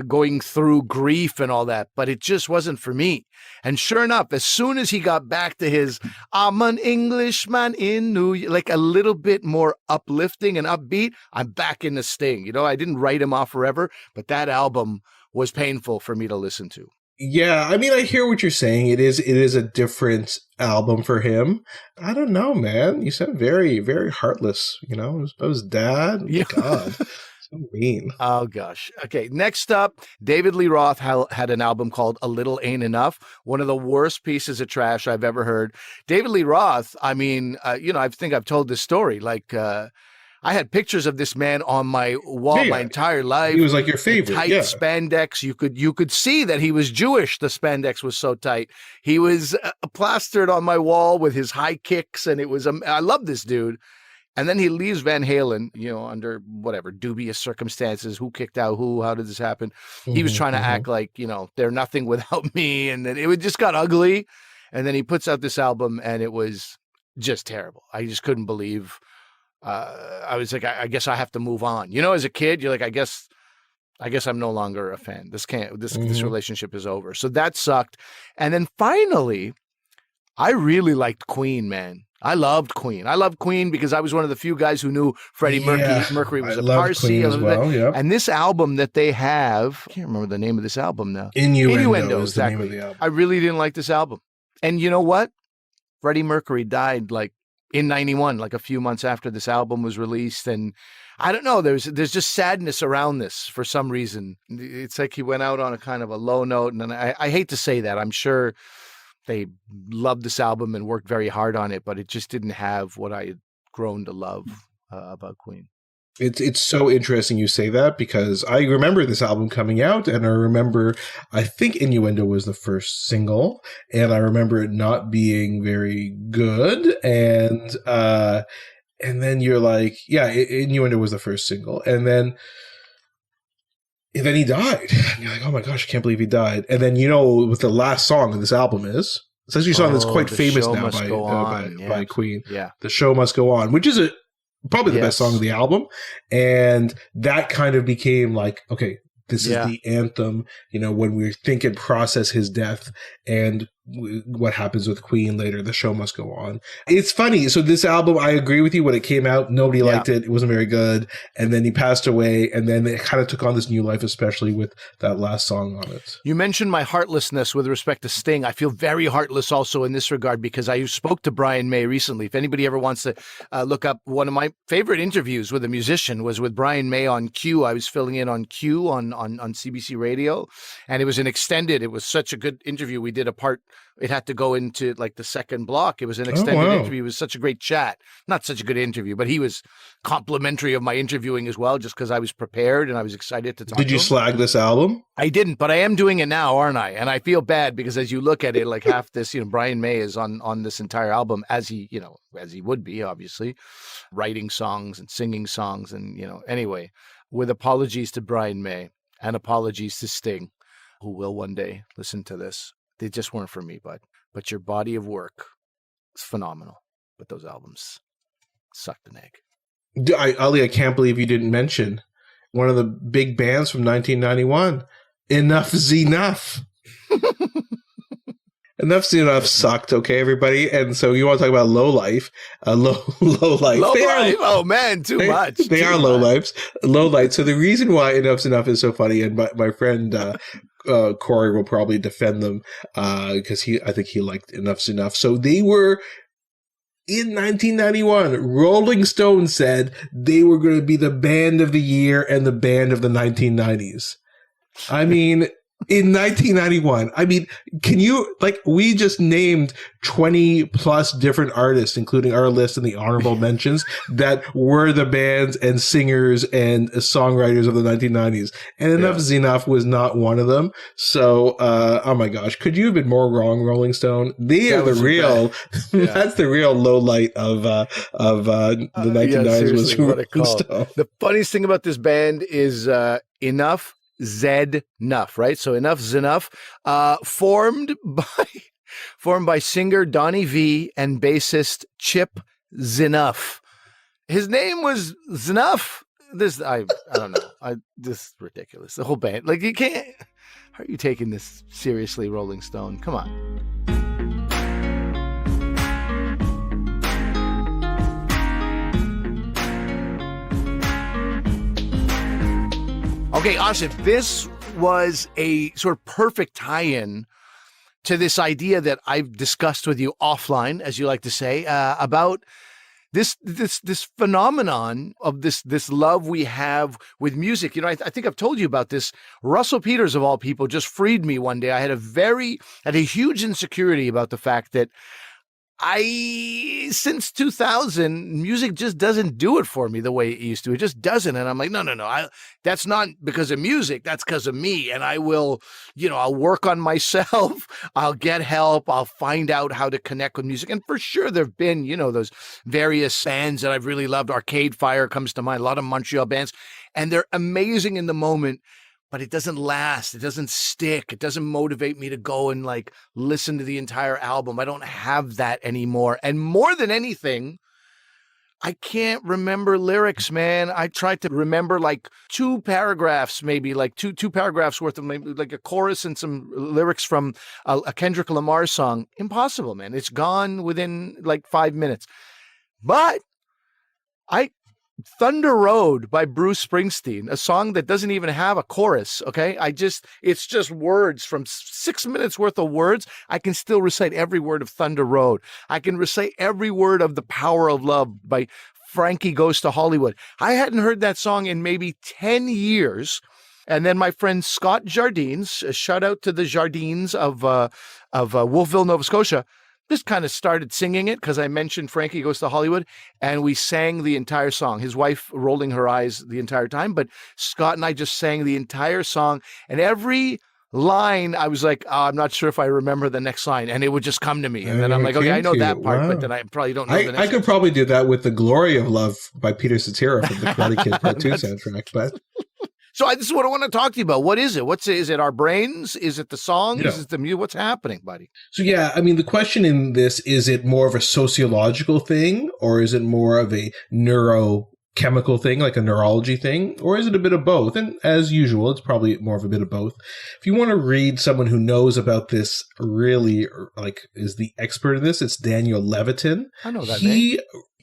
B: going through grief and all that. But it just wasn't for me. And sure enough, as soon as he got back to his "I'm an Englishman in New York," like a little bit more uplifting and upbeat, I'm back in the Sting. I didn't write him off forever, but that album was painful for me to listen to.
A: Yeah, I mean, I hear what you're saying. It is a different album for him. I don't know, man. You sound very, very heartless. About his dad.
B: Yeah.
A: God, so mean.
B: Oh gosh. Okay. Next up, David Lee Roth had an album called "A Little Ain't Enough." One of the worst pieces of trash I've ever heard. David Lee Roth. I mean, I think I've told this story. Like, I had pictures of this man on my wall my entire life.
A: He was like your favorite.
B: Tight spandex. You could see that he was Jewish. The spandex was so tight. He was plastered on my wall with his high kicks, and it was. I love this dude. And then he leaves Van Halen, under whatever dubious circumstances. Who kicked out who? How did this happen? He was trying to act like they're nothing without me, and then it just got ugly. And then he puts out this album, and it was just terrible. I just couldn't believe I was like, I guess I have to move on. You know, as a kid, you're like, I guess I'm no longer a fan. This relationship is over. So that sucked. And then finally, I really liked Queen, man. I loved Queen. I loved Queen because I was one of the few guys who knew Freddie Mercury was a Parsi.
A: As well, yep.
B: And this album that they have, I can't remember the name of this album now.
A: Innuendo is the name of the album.
B: I really didn't like this album. And you know what? Freddie Mercury died like in 91, like a few months after this album was released. And I don't know, there's just sadness around this for some reason. It's like he went out on a kind of a low note. And I hate to say that. I'm sure they loved this album and worked very hard on it, but it just didn't have what I had grown to love about Queen.
A: It's so interesting you say that because I remember this album coming out, and I think Innuendo was the first single, and I remember it not being very good, and then you're like, yeah, Innuendo was the first single, and then he died. And you're like, oh my gosh, I can't believe he died. And then you know what the last song of this album is? It's actually a song that's quite famous now by Queen.
B: Yeah.
A: The Show Must Go On, which is probably the best song of the album. And that kind of became like, okay, this is the anthem, you know, when we think and process his death and what happens with Queen later. The Show Must Go On. It's funny. So this album, I agree with you. When it came out, nobody liked it. It wasn't very good. And then he passed away. And then it kind of took on this new life, especially with that last song on it.
B: You mentioned my heartlessness with respect to Sting. I feel very heartless also in this regard because I spoke to Brian May recently. If anybody ever wants to look up, one of my favorite interviews with a musician was with Brian May on Q. I was filling in on Q on CBC Radio. And it was it was such a good interview. We did a part. It had to go into like the second block. It was an extended interview. It was such a great chat. Not such a good interview, but he was complimentary of my interviewing as well, just because I was prepared and I was excited to talk to him.
A: Did you slag this album?
B: I didn't, but I am doing it now, aren't I? And I feel bad because as you look at it, like half this, you know, Brian May is on this entire album as he would be, obviously, writing songs and singing songs. And, you know, anyway, with apologies to Brian May and apologies to Sting, who will one day listen to this. They just weren't for me, but your body of work is phenomenal. But those albums sucked an egg.
A: Ali, I can't believe you didn't mention one of the big bands from 1991, Enough's Enough. Enough's Enough sucked, okay, everybody? And so you want to talk about low life, low life.
B: Low life? Oh, man, too much.
A: They are low lives, low lights. So the reason why Enough's Enough is so funny, and my friend Corey will probably defend them because I think he liked Enough's Enough. So they were, in 1991, Rolling Stone said they were going to be the band of the year and the band of the 1990s. I mean, in 1991, I mean, can you, like, we just named 20 plus different artists, including our list and the honorable mentions, that were the bands and singers and songwriters of the 1990s. And Enough's Enough was not one of them. So, oh my gosh, could you have been more wrong, Rolling Stone? They are the real, that's the real low light of the 1990s was Rolling Stone.
B: The funniest thing about this band is Enough. Nuff, right? So Enough's Enough, formed by singer Donnie V and bassist Chip Zinoff. His name was Zinoff. I don't know. This is ridiculous. The whole band, like, you can't. How are you taking this seriously, Rolling Stone? Come on. Okay, Asif, this was a sort of perfect tie-in to this idea that I've discussed with you offline, as you like to say, about this phenomenon of this love we have with music. You know, I think I've told you about this. Russell Peters, of all people, just freed me one day. I had a huge insecurity about the fact that since 2000, music just doesn't do it for me the way it used to. It just doesn't. And I'm like, no. That's not because of music. That's because of me. And I will, I'll work on myself. I'll get help. I'll find out how to connect with music. And for sure, there've been, those various bands that I've really loved. Arcade Fire comes to mind, a lot of Montreal bands, and they're amazing in the moment. But it doesn't last. It doesn't stick. It doesn't motivate me to go and listen to the entire album. I don't have that anymore. And more than anything, I can't remember lyrics, man. I tried to remember like 2 paragraphs, maybe like two paragraphs worth of maybe like a chorus and some lyrics from a Kendrick Lamar song. Impossible, man. It's gone within like 5 minutes. But Thunder Road by Bruce Springsteen, a song that doesn't even have a chorus, okay? It's just words from 6 minutes worth of words. I can still recite every word of Thunder Road. I can recite every word of The Power of Love by Frankie Goes to Hollywood. I hadn't heard that song in maybe 10 years. And then my friend Scott Jardines, a shout out to the Jardines of Wolfville, Nova Scotia, just kind of started singing it because I mentioned Frankie Goes to Hollywood, and we sang the entire song. His wife rolling her eyes the entire time, but Scott and I just sang the entire song, and every line I was like, I'm not sure if I remember the next line, and it would just come to me, and then I'm like, okay, I know that part, but then I probably don't know the next.
A: I could probably do that with The Glory of Love by Peter Cetera from the Karate Kid Part 2 soundtrack, but...
B: So this is what I want to talk to you about. What is it? Is it our brains? Is it the songs? Is it the music? What's happening, buddy?
A: So yeah, I mean, the question in this, is it more of a sociological thing, or is it more of a neurochemical thing, like a neurology thing, or is it a bit of both? And as usual, it's probably more of a bit of both. If you want to read someone who knows about this, really, like, is the expert in this, it's Daniel Levitin.
B: I know that name.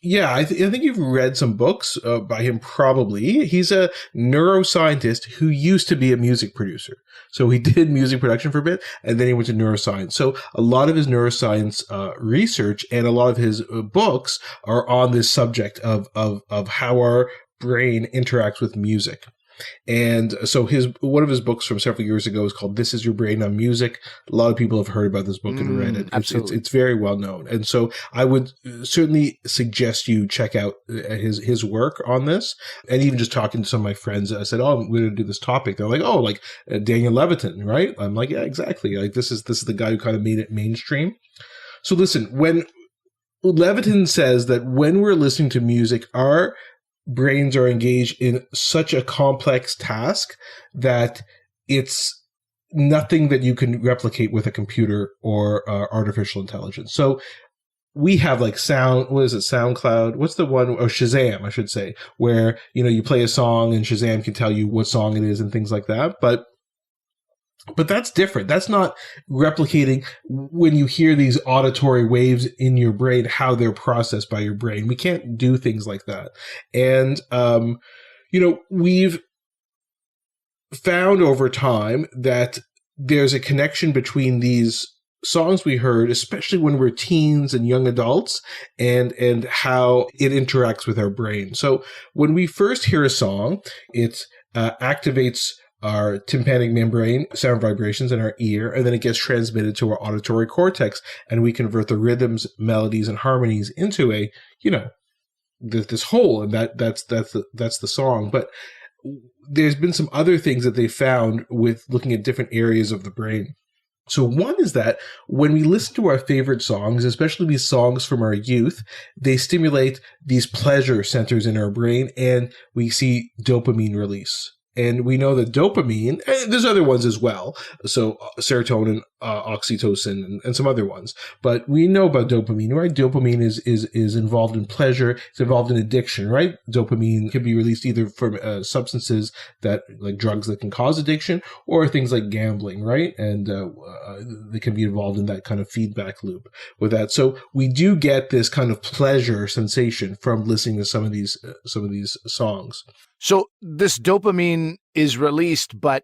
A: Yeah, I think you've read some books by him, probably. He's a neuroscientist who used to be a music producer. So he did music production for a bit, and then he went to neuroscience. So a lot of his neuroscience research and a lot of his books are on this subject of how our brain interacts with music. And so one of his books from several years ago is called "This Is Your Brain on Music." A lot of people have heard about this book and read it. It's very well known. And so I would certainly suggest you check out his work on this. And even just talking to some of my friends, I said, "Oh, I'm going to do this topic." They're like, "Oh, like Daniel Levitin, right?" I'm like, "Yeah, exactly. Like this is the guy who kind of made it mainstream." So listen, when Levitin says that when we're listening to music, our brains are engaged in such a complex task that it's nothing that you can replicate with a computer or artificial intelligence. So we have like SoundCloud? What's the one? Oh, Shazam, I should say, where, you play a song and Shazam can tell you what song it is and things like that. But that's different. That's not replicating when you hear these auditory waves in your brain, how they're processed by your brain. We can't do things like that. And, we've found over time that there's a connection between these songs we heard, especially when we're teens and young adults, and how it interacts with our brain. So when we first hear a song, it activates our tympanic membrane, sound vibrations in our ear, and then it gets transmitted to our auditory cortex, and we convert the rhythms, melodies, and harmonies into a, this whole, and that's the song. But there's been some other things that they found with looking at different areas of the brain. So one is that when we listen to our favorite songs, especially these songs from our youth, they stimulate these pleasure centers in our brain, and we see dopamine release. And we know that dopamine, and there's other ones as well, so serotonin, oxytocin, and some other ones. But we know about dopamine, right? Dopamine is involved in pleasure. It's involved in addiction, right? Dopamine can be released either from substances that, like drugs that can cause addiction, or things like gambling, right? And they can be involved in that kind of feedback loop with that. So we do get this kind of pleasure sensation from listening to some of these songs.
B: So this dopamine is released, but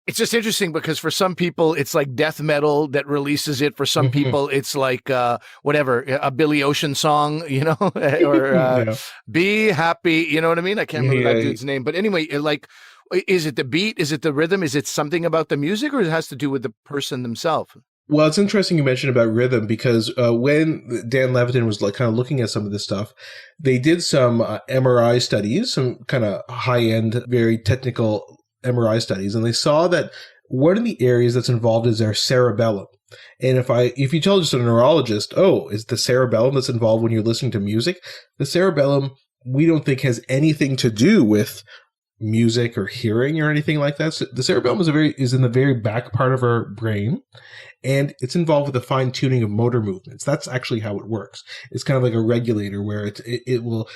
B: it's just interesting because for some people, it's like death metal that releases it. For some people, it's like whatever, a Billy Ocean song, or Be Happy. You know what I mean? I can't remember that dude's name. But anyway, like, is it the beat? Is it the rhythm? Is it something about the music, or it has to do with the person themselves?
A: Well, it's interesting you mentioned about rhythm, because when Dan Levitin was like kind of looking at some of this stuff, they did some MRI studies, some kind of high-end, very technical MRI studies, and they saw that one of the areas that's involved is our cerebellum. And if you tell just a neurologist, oh, it's the cerebellum that's involved when you're listening to music, the cerebellum we don't think has anything to do with music or hearing or anything like that. So the cerebellum is in the very back part of our brain, and it's involved with the fine tuning of motor movements. That's actually how it works. It's kind of like a regulator where it will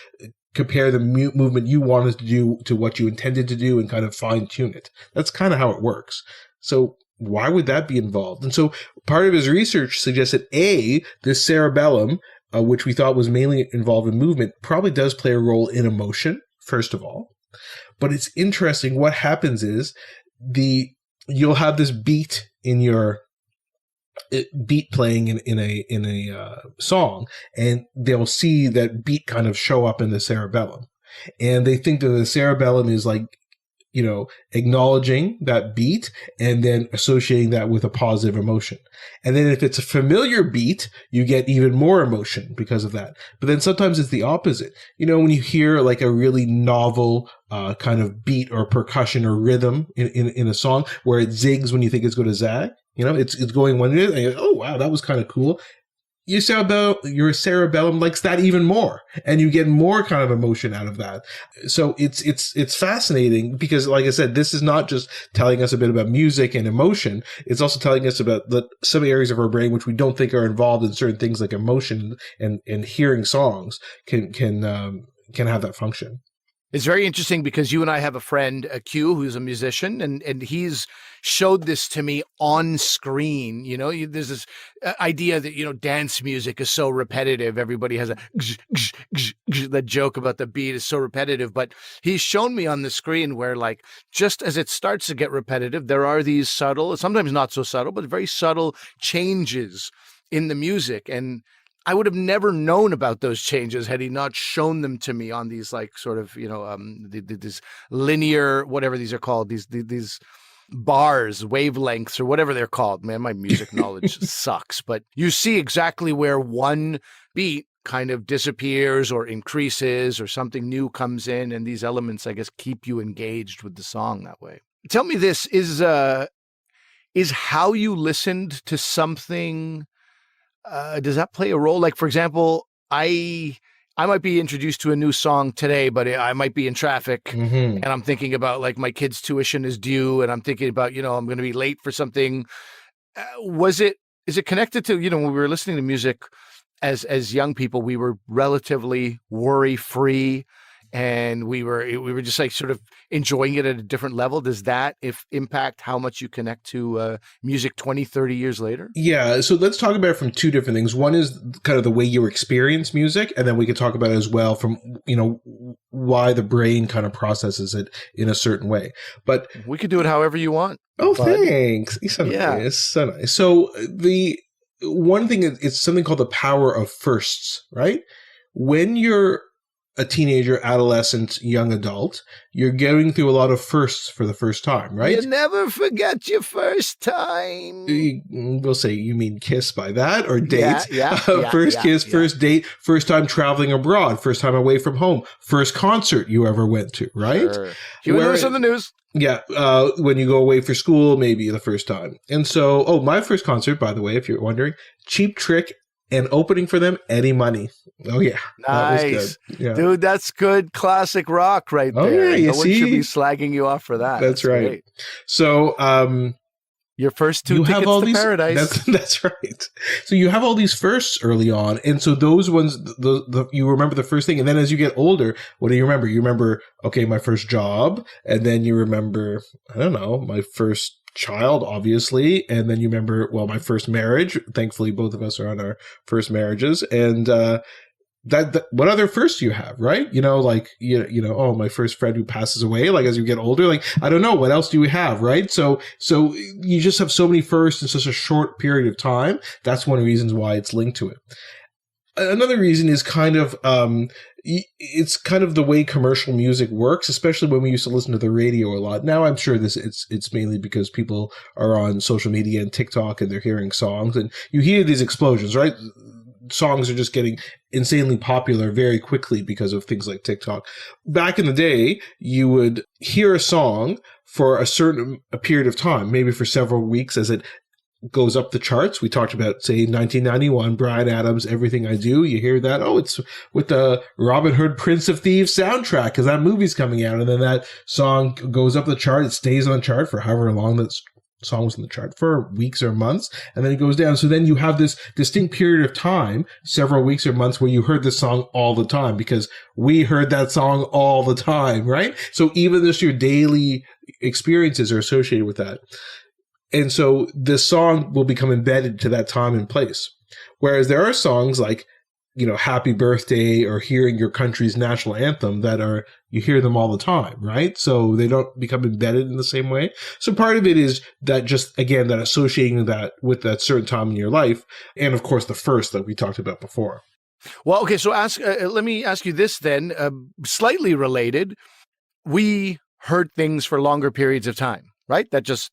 A: compare the movement you wanted to do to what you intended to do and kind of fine tune it. That's kind of how it works. So why would that be involved? And so part of his research suggested this cerebellum, which we thought was mainly involved in movement, probably does play a role in emotion, first of all. But it's interesting. What happens is you'll have this beat in your beat playing in a song, and they'll see that beat kind of show up in the cerebellum, and they think that the cerebellum is like, acknowledging that beat and then associating that with a positive emotion. And then if it's a familiar beat, you get even more emotion because of that. But then sometimes it's the opposite. When you hear like a really novel kind of beat or percussion or rhythm in a song where it zigs when you think it's going to zag, it's going one way, and you're like, oh wow, that was kind of cool. Your cerebellum likes that even more, and you get more kind of emotion out of that. So it's fascinating because, like I said, this is not just telling us a bit about music and emotion. It's also telling us about some areas of our brain which we don't think are involved in certain things like emotion, and hearing songs can have that function.
B: It's very interesting because you and I have a friend, Q, who's a musician, and he's showed this to me on screen. There's this idea that, dance music is so repetitive. Everybody has that joke about the beat is so repetitive. But he's shown me on the screen where, like, just as it starts to get repetitive, there are these subtle, sometimes not so subtle, but very subtle changes in the music. And I would have never known about those changes had he not shown them to me on these, like, sort of, these linear, whatever these are called, these bars, wavelengths, or whatever they're called. Man, my music knowledge sucks. But you see exactly where one beat kind of disappears or increases or something new comes in. And these elements, I guess, keep you engaged with the song that way. Tell me this, is how you listened to something... does that play a role? Like, for example, I might be introduced to a new song today, but I might be in traffic and I'm thinking about, like, my kid's tuition is due, and I'm thinking about, I'm going to be late for something. Is it connected to, when we were listening to music as young people, we were relatively worry-free, and we were just, like, sort of enjoying it at a different level. Does that impact how much you connect to music 20, 30 years later?
A: Yeah. So let's talk about it from two different things. One is kind of the way you experience music, and then we could talk about it as well from, why the brain kind of processes it in a certain way. But
B: we could do it however you want.
A: Oh, thanks. It's so nice. So nice. So the one thing is, it's something called the power of firsts, right? When you're a teenager, adolescent, young adult, you're going through a lot of firsts for the first time, right?
B: You never forget your first time.
A: We'll say, you mean kiss by that, or date? First kiss, first date, first time traveling abroad, first time away from home, first concert you ever went to, right?
B: Sure. You hear this on the news.
A: Yeah, when you go away for school, maybe the first time. And so, my first concert, by the way, if you're wondering, Cheap Trick, and opening for them, Eddie Money. Oh, yeah.
B: Nice.
A: That was good. Yeah.
B: Dude, that's good classic rock right there.
A: Oh, yeah,
B: no one should be slagging you off for that.
A: That's right. Great. So,
B: your first two tickets to paradise.
A: That's right. So you have all these firsts early on. And so those ones, you remember the first thing. And then as you get older, what do you remember? You remember, okay, my first job. And then you remember, I don't know, my first child, obviously. And then you remember, my first marriage. Thankfully, both of us are on our first marriages. And that what other firsts do you have, right? My first friend who passes away. Like, as you get older, like, I don't know, what else do we have, right? So you just have so many firsts in such a short period of time. That's one of the reasons why it's linked to it. Another reason is kind of it's kind of the way commercial music works, especially when we used to listen to the radio a lot. Now I'm sure it's mainly because people are on social media and TikTok and they're hearing songs, and you hear these explosions, right? Songs are just getting insanely popular very quickly because of things like TikTok. Back in the day, you would hear a song for a period of time, maybe for several weeks, as it goes up the charts. We talked about, say, 1991, Bryan Adams, Everything I Do. You hear that, oh, it's with the Robin Hood, Prince of Thieves soundtrack because that movie's coming out. And then that song goes up the chart. It stays on the chart for however long that song was on the chart, for weeks or months, and then it goes down. So then you have this distinct period of time, several weeks or months, where you heard this song all the time because we heard that song all the time, right? So even just your daily experiences are associated with that. And so this song will become embedded to that time and place. Whereas there are songs like, you know, Happy Birthday or hearing your country's national anthem that are, you hear them all the time, right? So they don't become embedded in the same way. So part of it is that just, again, that associating that with that certain time in your life. And of course, the first that we talked about before.
B: Well, okay. So let me ask you this then, slightly related. We heard things for longer periods of time, right? That's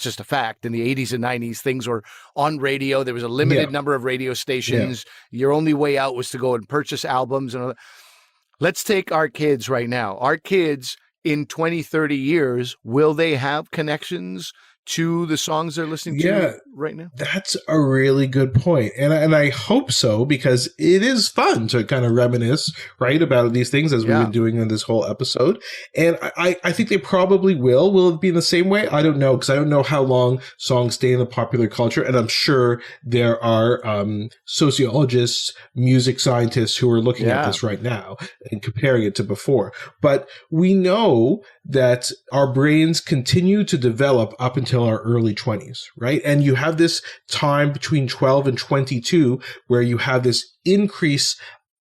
B: just a fact. In the 80s and 90s, things were on radio. There was a limited number of radio stations. Yeah. Your only way out was to go and purchase albums. And all that. Let's take our kids right now. Our kids in 20, 30 years, will they have connections to the songs they're listening to right now?
A: That's a really good point. And I hope so, because it is fun to kind of reminisce, right, about these things as we've been doing in this whole episode. And I think they probably will. Will it be in the same way? I don't know, because I don't know how long songs stay in the popular culture. And I'm sure there are sociologists, music scientists who are looking at this right now and comparing it to before. But we know that our brains continue to develop up until our early 20s, right? And you have this time between 12 and 22 where you have this increase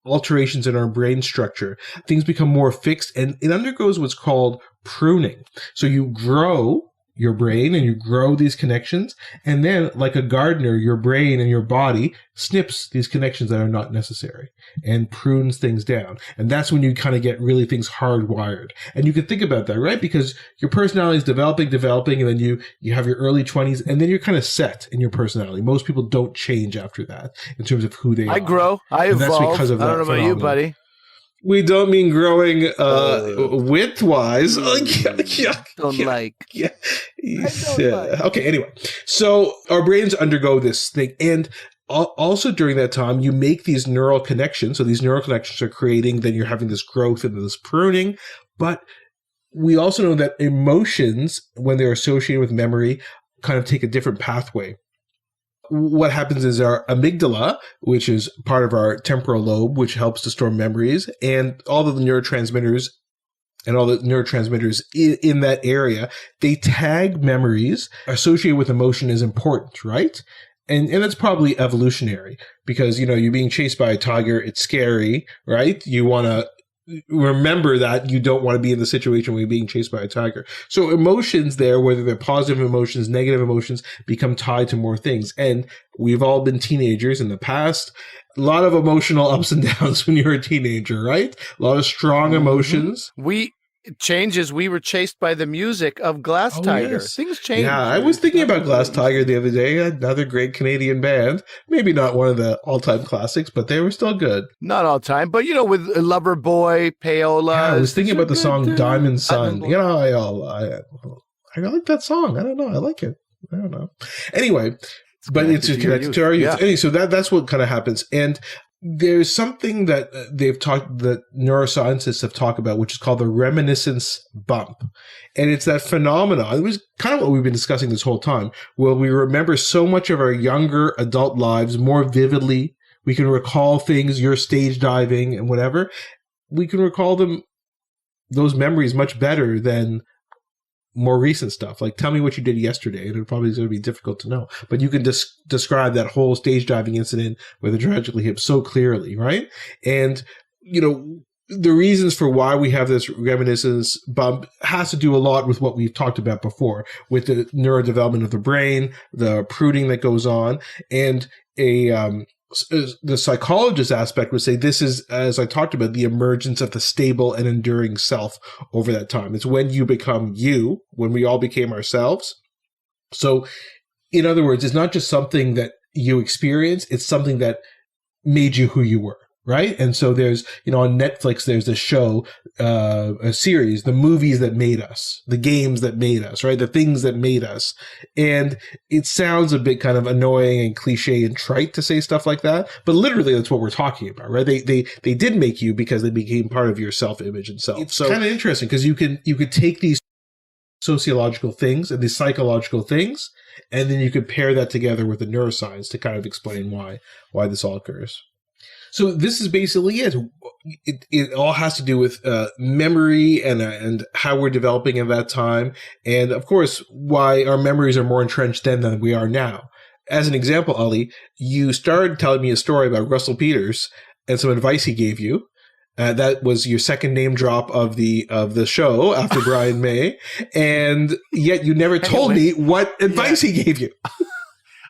A: alterations in our brain structure. Things become more fixed, and it undergoes what's called pruning. So you grow your brain and you grow these connections, and then like a gardener, your brain and your body snips these connections that are not necessary and prunes things down. And that's when you kind of get really things hardwired. And you can think about that, right? Because your personality is developing, and then you have your early 20s, and then you're kind of set in your personality. Most people don't change after that in terms of who they are.
B: I grow, I evolve. That's because of that. I don't know about you, buddy.
A: We don't mean growing width-wise.
B: Don't like.
A: Okay, anyway. So our brains undergo this thing. And also during that time, you make these neural connections. So these neural connections are creating, then you're having this growth and this pruning. But we also know that emotions, when they're associated with memory, kind of take a different pathway. What happens is our amygdala, which is part of our temporal lobe, which helps to store memories, and all of the neurotransmitters in that area, they tag memories associated with emotion as important, right? And that's probably evolutionary because, you know, you're being chased by a tiger. It's scary, right? You want to remember that you don't want to be in the situation where you're being chased by a tiger. So emotions there, whether they're positive emotions, negative emotions, become tied to more things. And we've all been teenagers in the past. A lot of emotional ups and downs when you're a teenager, right? A lot of strong emotions.
B: We were chased by the music of Glass Tiger. Yes. Things change.
A: Yeah, I was thinking about Glass Tiger the other day. Another great Canadian band. Maybe not one of the all-time classics, but they were still good.
B: Not all time, but, you know, with Lover Boy, Paola.
A: Yeah, I was thinking about the song Diamond Sun. You know, I like that song. I don't know. I like it. I don't know. Anyway, but it's connected to our youth. Anyway, so that's what kind of happens. And there's something that that neuroscientists have talked about, which is called the reminiscence bump. And it's that phenomenon. It was kind of what we've been discussing this whole time, where we remember so much of our younger adult lives more vividly. We can recall things, you're stage diving and whatever. We can recall those memories much better than more recent stuff. Like, tell me what you did yesterday, and it probably is going to be difficult to know. But you can describe that whole stage diving incident with the tragically hip so clearly, right? And, you know, the reasons for why we have this reminiscence bump has to do a lot with what we've talked about before, with the neurodevelopment of the brain, the pruning that goes on, and the psychologist aspect would say this is, as I talked about, the emergence of the stable and enduring self over that time. It's when you become you, when we all became ourselves. So, in other words, it's not just something that you experience, it's something that made you who you were. right? And so there's, on Netflix, there's a show, a series, the movies that made us, the games that made us, right? The things that made us. And it sounds a bit kind of annoying and cliche and trite to say stuff like that, but literally that's what we're talking about, right? They did make you because they became part of your self-image and self. It's kind of interesting because you could take these sociological things and these psychological things, and then you could pair that together with the neuroscience to kind of explain why this all occurs. So this is basically it. It all has to do with memory and how we're developing at that time. And of course, why our memories are more entrenched then than we are now. As an example, Ali, you started telling me a story about Russell Peters and some advice he gave you. That was your second name drop of the show after Brian May. And yet you never told me what advice he gave you.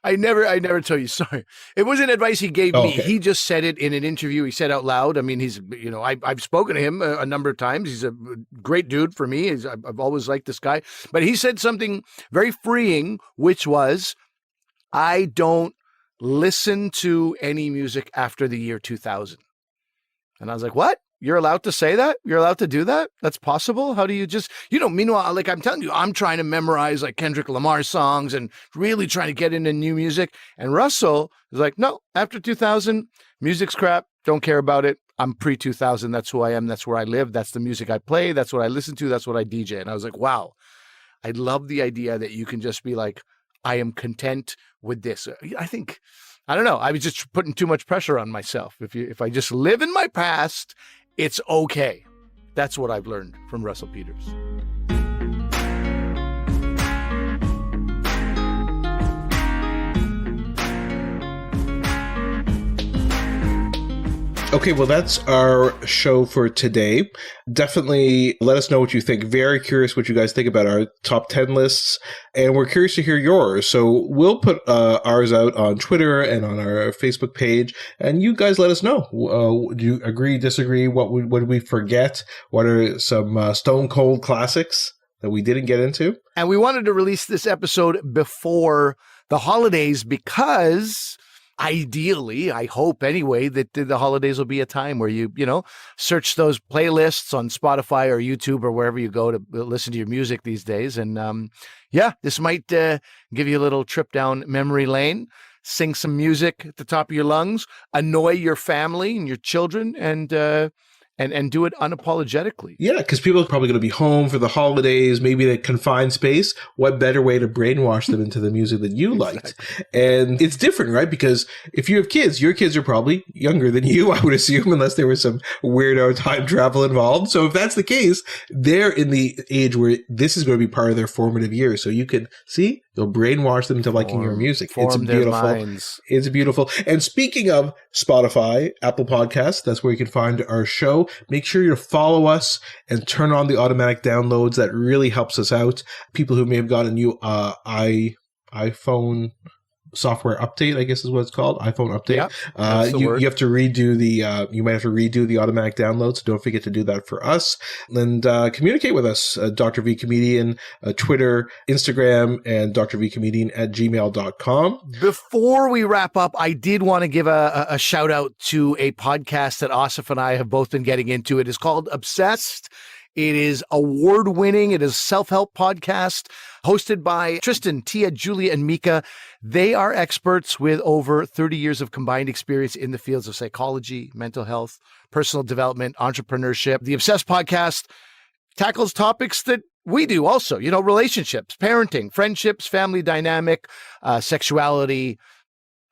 B: I never told you. Sorry. It wasn't advice he gave me. He just said it in an interview. He said out loud. I mean, he's, I've spoken to him a number of times. He's a great dude for me. I've always liked this guy. But he said something very freeing, which was, I don't listen to any music after the year 2000. And I was like, what? You're allowed to say that? You're allowed to do that? That's possible? How do you just, meanwhile, like I'm telling you, I'm trying to memorize like Kendrick Lamar songs and really trying to get into new music. And Russell is like, no, after 2000, music's crap. Don't care about it. I'm pre-2000. That's who I am. That's where I live. That's the music I play. That's what I listen to. That's what I DJ. And I was like, wow, I love the idea that you can just be like, I am content with this. I don't know. I was just putting too much pressure on myself. If I just live in my past, it's okay. That's what I've learned from Russell Peters.
A: Okay, well, that's our show for today. Definitely let us know what you think. Very curious what you guys think about our top 10 lists, and we're curious to hear yours. So we'll put ours out on Twitter and on our Facebook page, and you guys let us know. Do you agree, disagree? What did we forget? What are some stone cold classics that we didn't get into?
B: And we wanted to release this episode before the holidays because ideally, I hope anyway, that the holidays will be a time where you search those playlists on Spotify or YouTube or wherever you go to listen to your music these days. And this might give you a little trip down memory lane, sing some music at the top of your lungs, annoy your family and your children, and do it unapologetically.
A: Yeah, because people are probably going to be home for the holidays, maybe in a confined space. What better way to brainwash them into the music that you liked? And it's different, right? Because if you have kids, your kids are probably younger than you, I would assume, unless there was some weirdo time travel involved. So if that's the case, they're in the age where this is going to be part of their formative years. So you can see, you'll brainwash them into liking your music. It's beautiful. It's beautiful. And speaking of Spotify, Apple Podcasts, that's where you can find our show. Make sure you follow us and turn on the automatic downloads. That really helps us out. People who may have got a new iPhone software update, I guess is what it's called, iPhone update. Yep, you have to redo you might have to redo the automatic downloads. So don't forget to do that for us. And communicate with us, Dr. V Comedian, Twitter, Instagram, and drvcomedian@gmail.com.
B: Before we wrap up, I did want to give a shout out to a podcast that Asif and I have both been getting into. It is called Obsessed. It is award-winning. It is a self-help podcast hosted by Tristan, Tia, Julia, and Mika. They are experts with over 30 years of combined experience in the fields of psychology, mental health, personal development, entrepreneurship. The Obsessed podcast tackles topics that we do also, relationships, parenting, friendships, family dynamic, sexuality,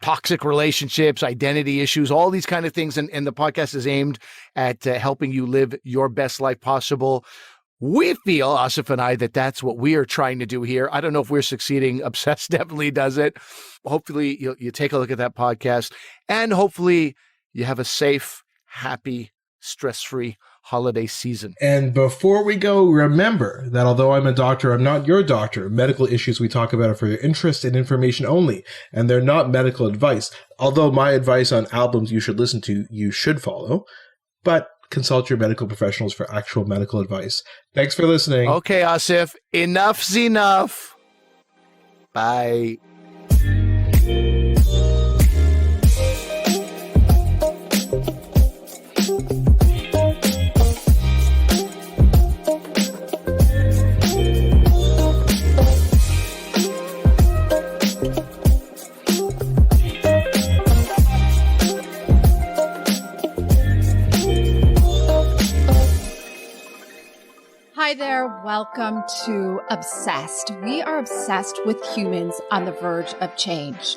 B: toxic relationships, identity issues, all these kind of things. And the podcast is aimed at helping you live your best life possible. We feel, Asif and I, that that's what we are trying to do here. I don't know if we're succeeding. Obsessed definitely does it. Hopefully you take a look at that podcast, and hopefully you have a safe, happy, stress-free holiday season.
A: And before we go, remember that although I'm a doctor, I'm not your doctor. Medical issues we talk about are for your interest and information only, and they're not medical advice. Although my advice on albums you should listen to, you should follow, but consult your medical professionals for actual medical advice. Thanks for listening.
B: Okay, Asif, enough's enough. Bye.
C: Welcome to Obsessed. We are obsessed with humans on the verge of change.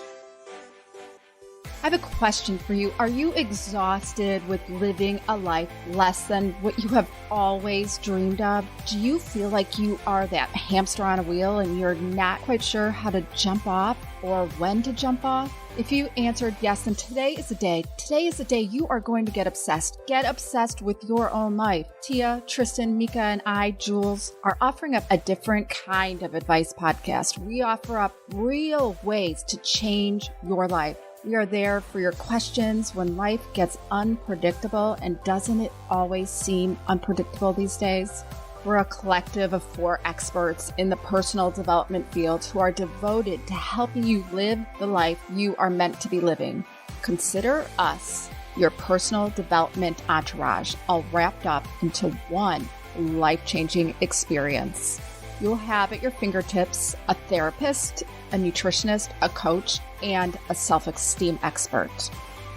C: I have a question for you. Are you exhausted with living a life less than what you have always dreamed of? Do you feel like you are that hamster on a wheel and you're not quite sure how to jump off or when to jump off? If you answered yes, then today is the day. Today is the day you are going to get obsessed. Get obsessed with your own life. Tia, Tristan, Mika, and I, Jules, are offering up a different kind of advice podcast. We offer up real ways to change your life. We are there for your questions when life gets unpredictable, and doesn't it always seem unpredictable these days? We're a collective of 4 experts in the personal development field who are devoted to helping you live the life you are meant to be living. Consider us your personal development entourage, all wrapped up into one life-changing experience. You'll have at your fingertips a therapist, a nutritionist, a coach, and a self-esteem expert.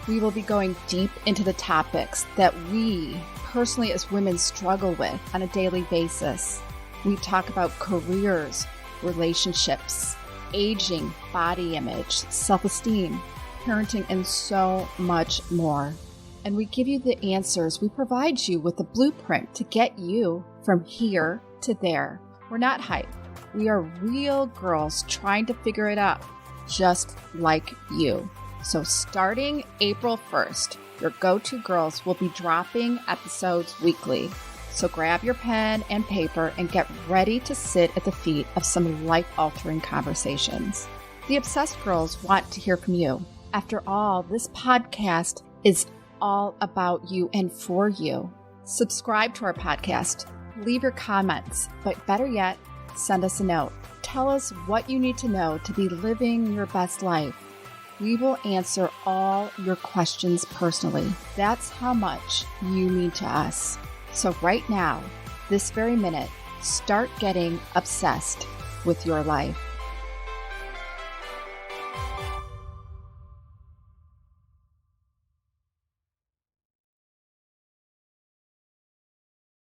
C: We will be going deep into the topics that we personally as women struggle with on a daily basis. We talk about careers, relationships, aging, body image, self-esteem, parenting, and so much more. And we give you the answers. We provide you with a blueprint to get you from here to there. We're not hype. We are real girls trying to figure it out, just like you. So starting April 1st, your go-to girls will be dropping episodes weekly. So grab your pen and paper and get ready to sit at the feet of some life-altering conversations. The Obsessed Girls want to hear from you. After all, this podcast is all about you and for you. Subscribe to our podcast. Leave your comments, but better yet, send us a note. Tell us what you need to know to be living your best life. We will answer all your questions personally. That's how much you mean to us. So right now, this very minute, start getting obsessed with your life.